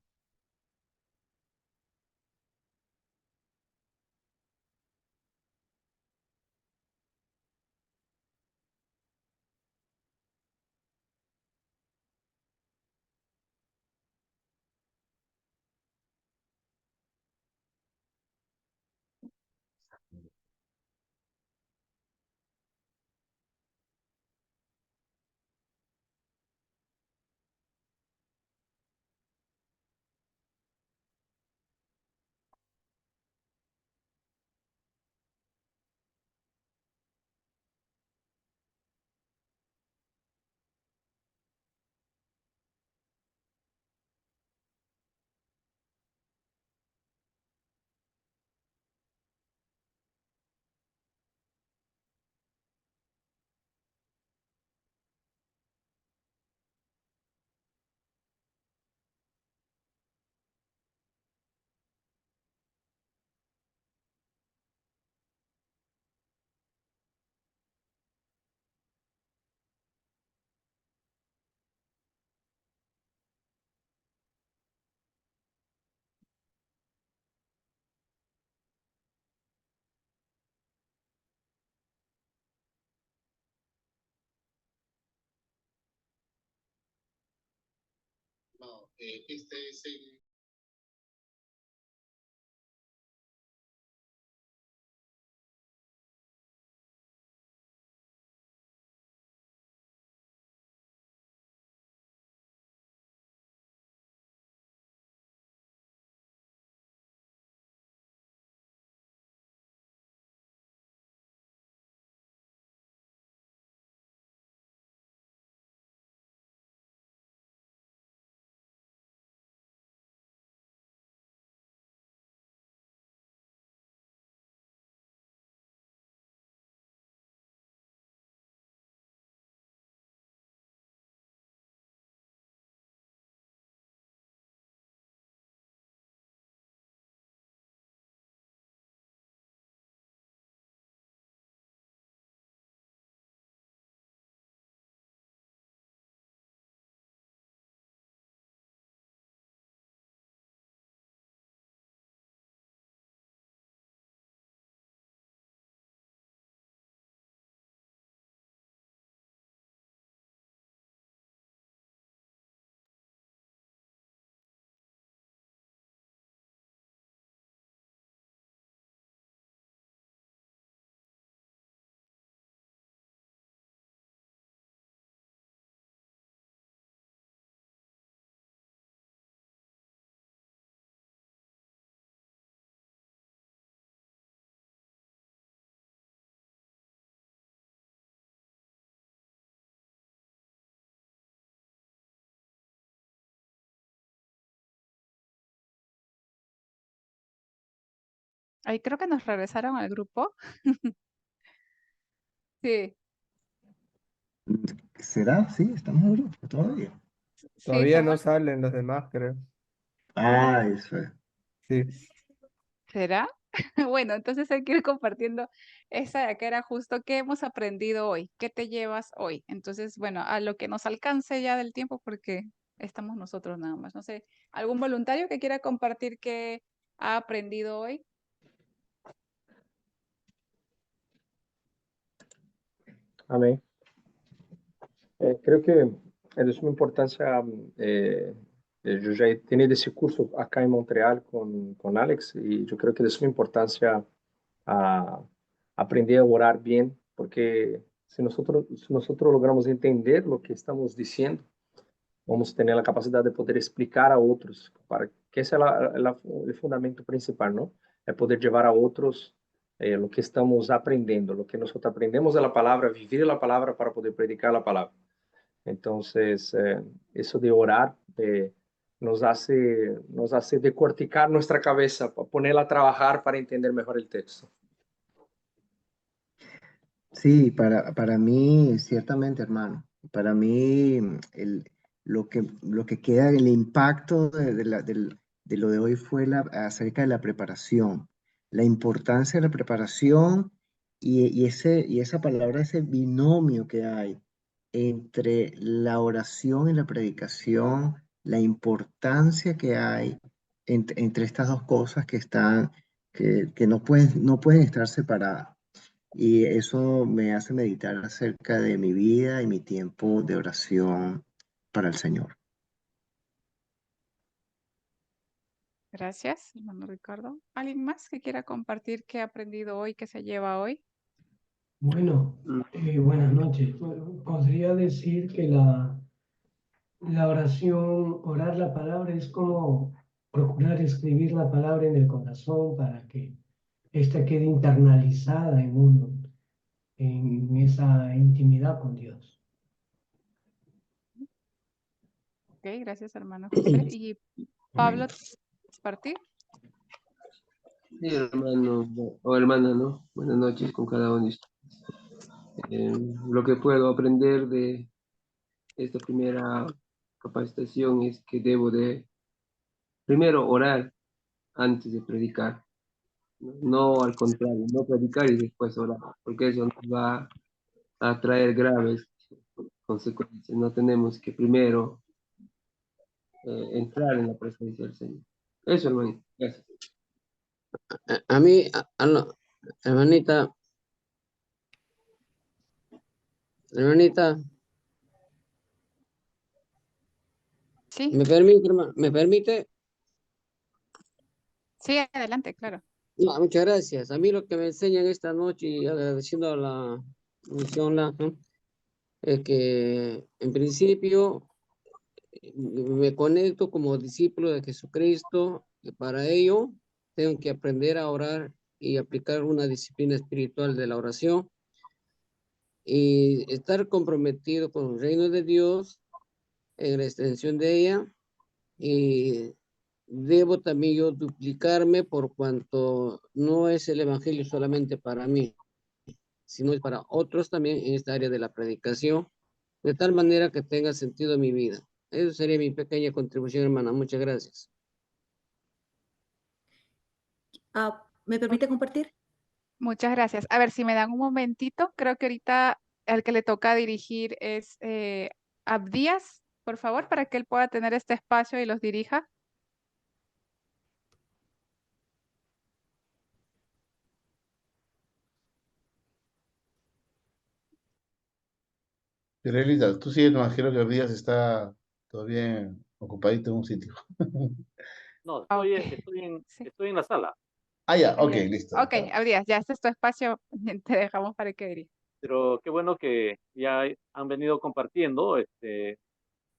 No, este es el Ahí creo que nos regresaron al grupo. Sí, ¿Será? Sí, estamos en grupo todavía. sí, Todavía no somos. salen los demás, creo. Ah, eso es. Sí. ¿Será? Bueno, entonces hay que ir compartiendo esa de acá era justo qué hemos aprendido hoy, qué te llevas hoy. Entonces, bueno, a lo que nos alcance ya del tiempo porque estamos nosotros nada más. No sé, ¿algún voluntario que quiera compartir qué ha aprendido hoy? Amén. Creo que é de suma importância. Eu já tenho esse curso acá em Montreal com Alex e eu creio que é de suma importância a aprender a orar bem, porque se nós logramos entender o que estamos dizendo, vamos ter a capacidade de poder explicar a outros, para que esse é o fundamento principal, não? É poder levar a outros o que estamos aprendendo, o que nós aprendemos da palavra, viver a palavra para poder predicar a palavra. Entonces, eso de orar nos hace decorticar nuestra cabeza, ponerla a trabajar para entender mejor el texto. Sí, para mí, ciertamente, hermano. Para mí, lo que queda, el impacto de lo de hoy fue acerca de la preparación, la importancia de la preparación y esa palabra, ese binomio que hay entre la oración y la predicación, la importancia que hay entre estas dos cosas que no pueden estar separadas. Y eso me hace meditar acerca de mi vida y mi tiempo de oración para el Señor. Gracias, hermano Ricardo. ¿Alguien más que quiera compartir qué ha aprendido hoy, qué se lleva hoy? Bueno, buenas noches. Bueno, podría decir que la oración, orar la palabra es como procurar escribir la palabra en el corazón para que ésta quede internalizada en uno, en esa intimidad con Dios. Ok, gracias, hermano José. Y Pablo, ¿compartir? Sí, hermano o hermana, ¿no? Buenas noches con cada uno de ustedes. Lo que puedo aprender de esta primera capacitación es que debo de primero orar antes de predicar. No al contrario, no predicar y después orar, porque eso nos va a traer graves consecuencias. No tenemos que primero entrar en la presencia del Señor. Eso, hermano. Gracias. A mí, hermanita, Sí. ¿me permite, hermano? ¿Me permite? Sí, adelante, claro. No, muchas gracias. A mí lo que me enseñan esta noche, y agradeciendo a la misión, es que en principio me conecto como discípulo de Jesucristo, y para ello tengo que aprender a orar y aplicar una disciplina espiritual de la oración y estar comprometido con el reino de Dios en la extensión de ella, y debo también yo duplicarme por cuanto no es el evangelio solamente para mí, sino es para otros también en esta área de la predicación, de tal manera que tenga sentido en mi vida. Eso sería mi pequeña contribución, hermana. Muchas gracias. ¿Me permite compartir? Muchas gracias. A ver, si me dan un momentito, creo que ahorita el que le toca dirigir es Abdías, por favor, para que él pueda tener este espacio y los dirija. Israelita, tú sí, me imagino que Díaz está todavía ocupadito en un sitio. No, Okay. estoy en la sala. Ah, ya, ok, Bien. listo. Ok, Abdías, ya este es tu espacio, te dejamos para que dirija. Pero qué bueno que ya han venido compartiendo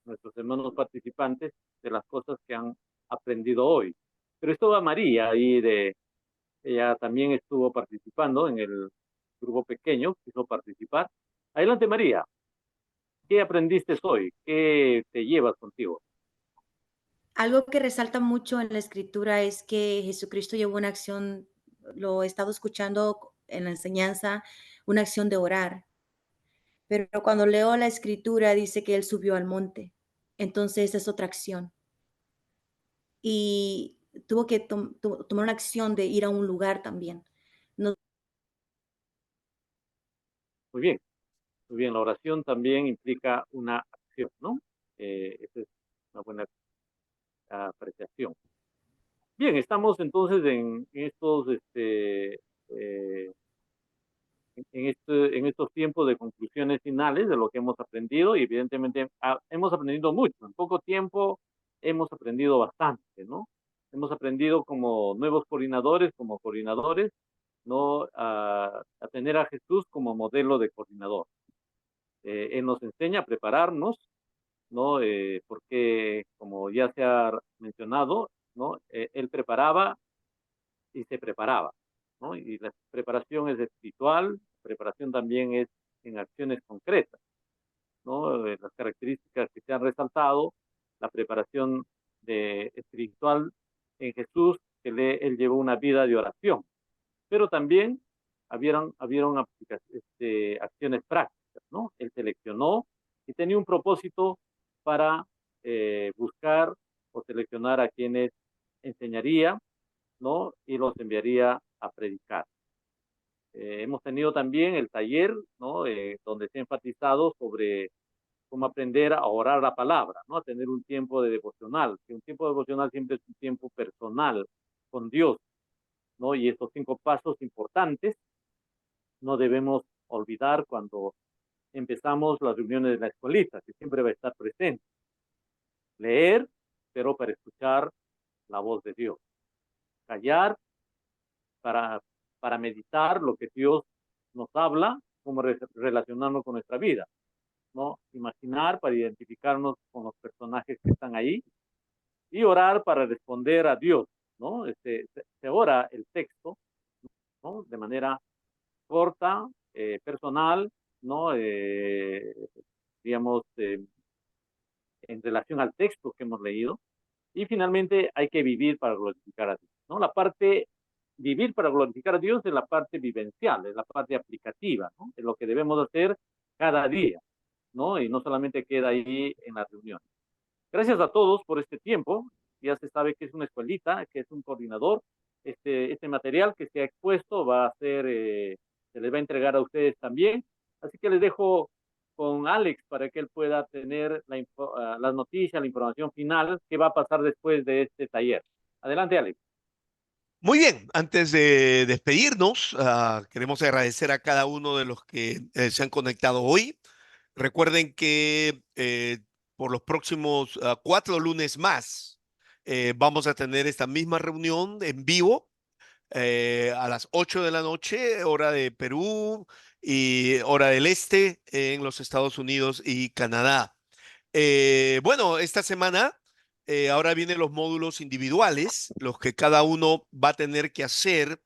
nuestros hermanos participantes de las cosas que han aprendido hoy. Pero esto va a María, ella también estuvo participando en el grupo pequeño, quiso participar. Adelante, María. ¿Qué aprendiste hoy? ¿Qué te llevas contigo? Algo que resalta mucho en la escritura es que Jesucristo llevó una acción lo he estado escuchando en la enseñanza, una acción de orar. Pero cuando leo la escritura dice que él subió al monte. Entonces esa es otra acción. Y tuvo que tomar una acción de ir a un lugar también. No. Muy bien, muy bien. La oración también implica una acción, ¿no? Esa es una buena apreciación. Bien, estamos entonces en estos, en estos tiempos de conclusiones finales de lo que hemos aprendido y evidentemente hemos aprendido mucho. En poco tiempo hemos aprendido bastante, ¿no? Hemos aprendido como nuevos coordinadores, ¿no? A tener a Jesús como modelo de coordinador. Él nos enseña a prepararnos, ¿no? Porque, como ya se ha mencionado, ¿no? Él preparaba y se preparaba, ¿no? Y la preparación es espiritual, preparación también es en acciones concretas, ¿no? Las características que se han resaltado, la preparación espiritual en Jesús, que él llevó una vida de oración, pero también habieron acciones prácticas, ¿no? Él seleccionó y tenía un propósito para buscar o seleccionar a quienes enseñaría, ¿no? Y los enviaría a predicar. Hemos tenido también el taller, ¿no? Donde se ha enfatizado sobre cómo aprender a orar la palabra, ¿no? A tener un tiempo de devocional, que un tiempo devocional siempre es un tiempo personal con Dios, ¿no? Y estos 5 pasos importantes no debemos olvidar cuando empezamos las reuniones de la escuelita, que siempre va a estar presente. Leer, pero para escuchar la voz de Dios. Callar para meditar lo que Dios nos habla, cómo relacionarnos con nuestra vida, ¿no? Imaginar para identificarnos con los personajes que están ahí y orar para responder a Dios, ¿no? Se ora el texto, ¿no? De manera corta, personal, ¿no? Digamos, en relación al texto que hemos leído. Y finalmente hay que vivir para glorificar a Dios, ¿no? La parte vivir para glorificar a Dios es la parte vivencial, es la parte aplicativa, ¿no? Es lo que debemos hacer cada día, ¿no? Y no solamente queda ahí en la reunión. Gracias a todos por este tiempo. Ya se sabe que es una escuelita, que es un coordinador. Este material que se ha expuesto va a ser, se les va a entregar a ustedes también. Así que les dejo con Alex para que él pueda tener las noticias, la información final que va a pasar después de este taller. Adelante, Alex. Muy bien, antes de despedirnos, queremos agradecer a cada uno de los que se han conectado hoy. Recuerden que por los próximos 4 lunes más vamos a tener esta misma reunión en vivo a las 8 de la noche, hora de Perú y hora del este en los Estados Unidos y Canadá. Bueno, esta semana ahora vienen los módulos individuales, los que cada uno va a tener que hacer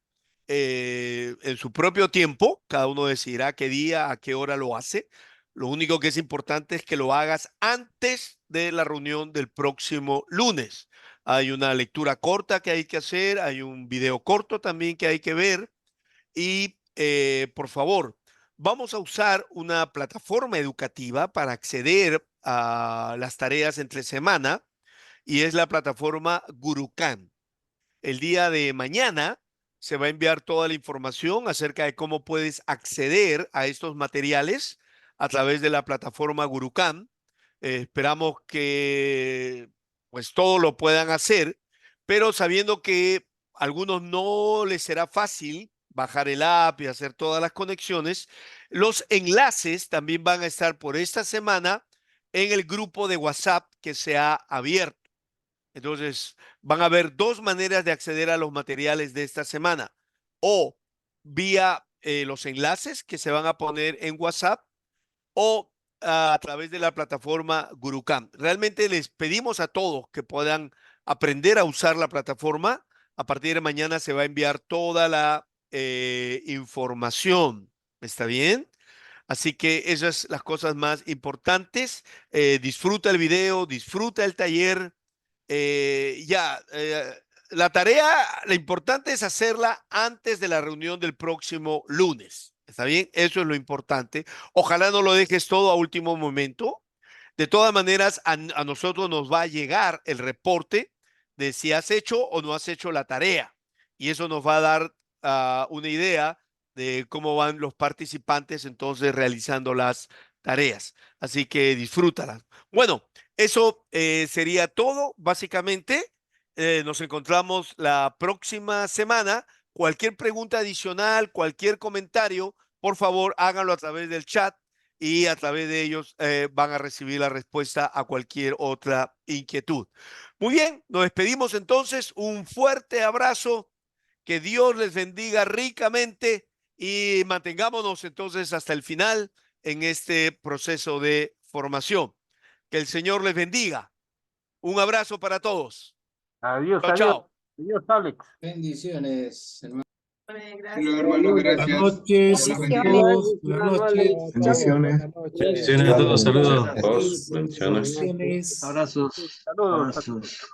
en su propio tiempo. Cada uno decidirá qué día, a qué hora lo hace. Lo único que es importante es que lo hagas antes de la reunión del próximo lunes. Hay una lectura corta que hay que hacer, hay un video corto también que hay que ver y por favor, vamos a usar una plataforma educativa para acceder a las tareas entre semana y es la plataforma Gurukan. El día de mañana se va a enviar toda la información acerca de cómo puedes acceder a estos materiales a través de la plataforma Gurukan. Esperamos que pues todos lo puedan hacer, pero sabiendo que a algunos no les será fácil bajar el app y hacer todas las conexiones, los enlaces también van a estar por esta semana en el grupo de WhatsApp que se ha abierto. Entonces, van a haber 2 maneras de acceder a los materiales de esta semana, o vía los enlaces que se van a poner en WhatsApp o a través de la plataforma Gurukan. Realmente les pedimos a todos que puedan aprender a usar la plataforma. A partir de mañana se va a enviar toda la información. ¿Está bien? Así que esas son las cosas más importantes. Disfruta el video, disfruta el taller. la tarea, lo importante es hacerla antes de la reunión del próximo lunes. ¿Está bien? Eso es lo importante. Ojalá no lo dejes todo a último momento. De todas maneras, a nosotros nos va a llegar el reporte de si has hecho o no has hecho la tarea. Y eso nos va a dar una idea de cómo van los participantes entonces realizando las tareas. Así que disfrútalas. Bueno, eso sería todo, básicamente. Nos encontramos la próxima semana. Cualquier pregunta adicional, cualquier comentario, por favor, háganlo a través del chat y a través de ellos van a recibir la respuesta a cualquier otra inquietud. Muy bien, nos despedimos entonces. Un fuerte abrazo. Que Dios les bendiga ricamente y mantengámonos entonces hasta el final en este proceso de formación. Que el Señor les bendiga. Un abrazo para todos. Adiós, Chao, adiós. chao. Adiós, Alex. Bendiciones, hermano. Gracias. Hermano, Buenas gracias. noches a todos. Buenas noches. Bendiciones. Bendiciones a todos, saludos. Bendiciones. Abrazos. Saludos. Abrazos.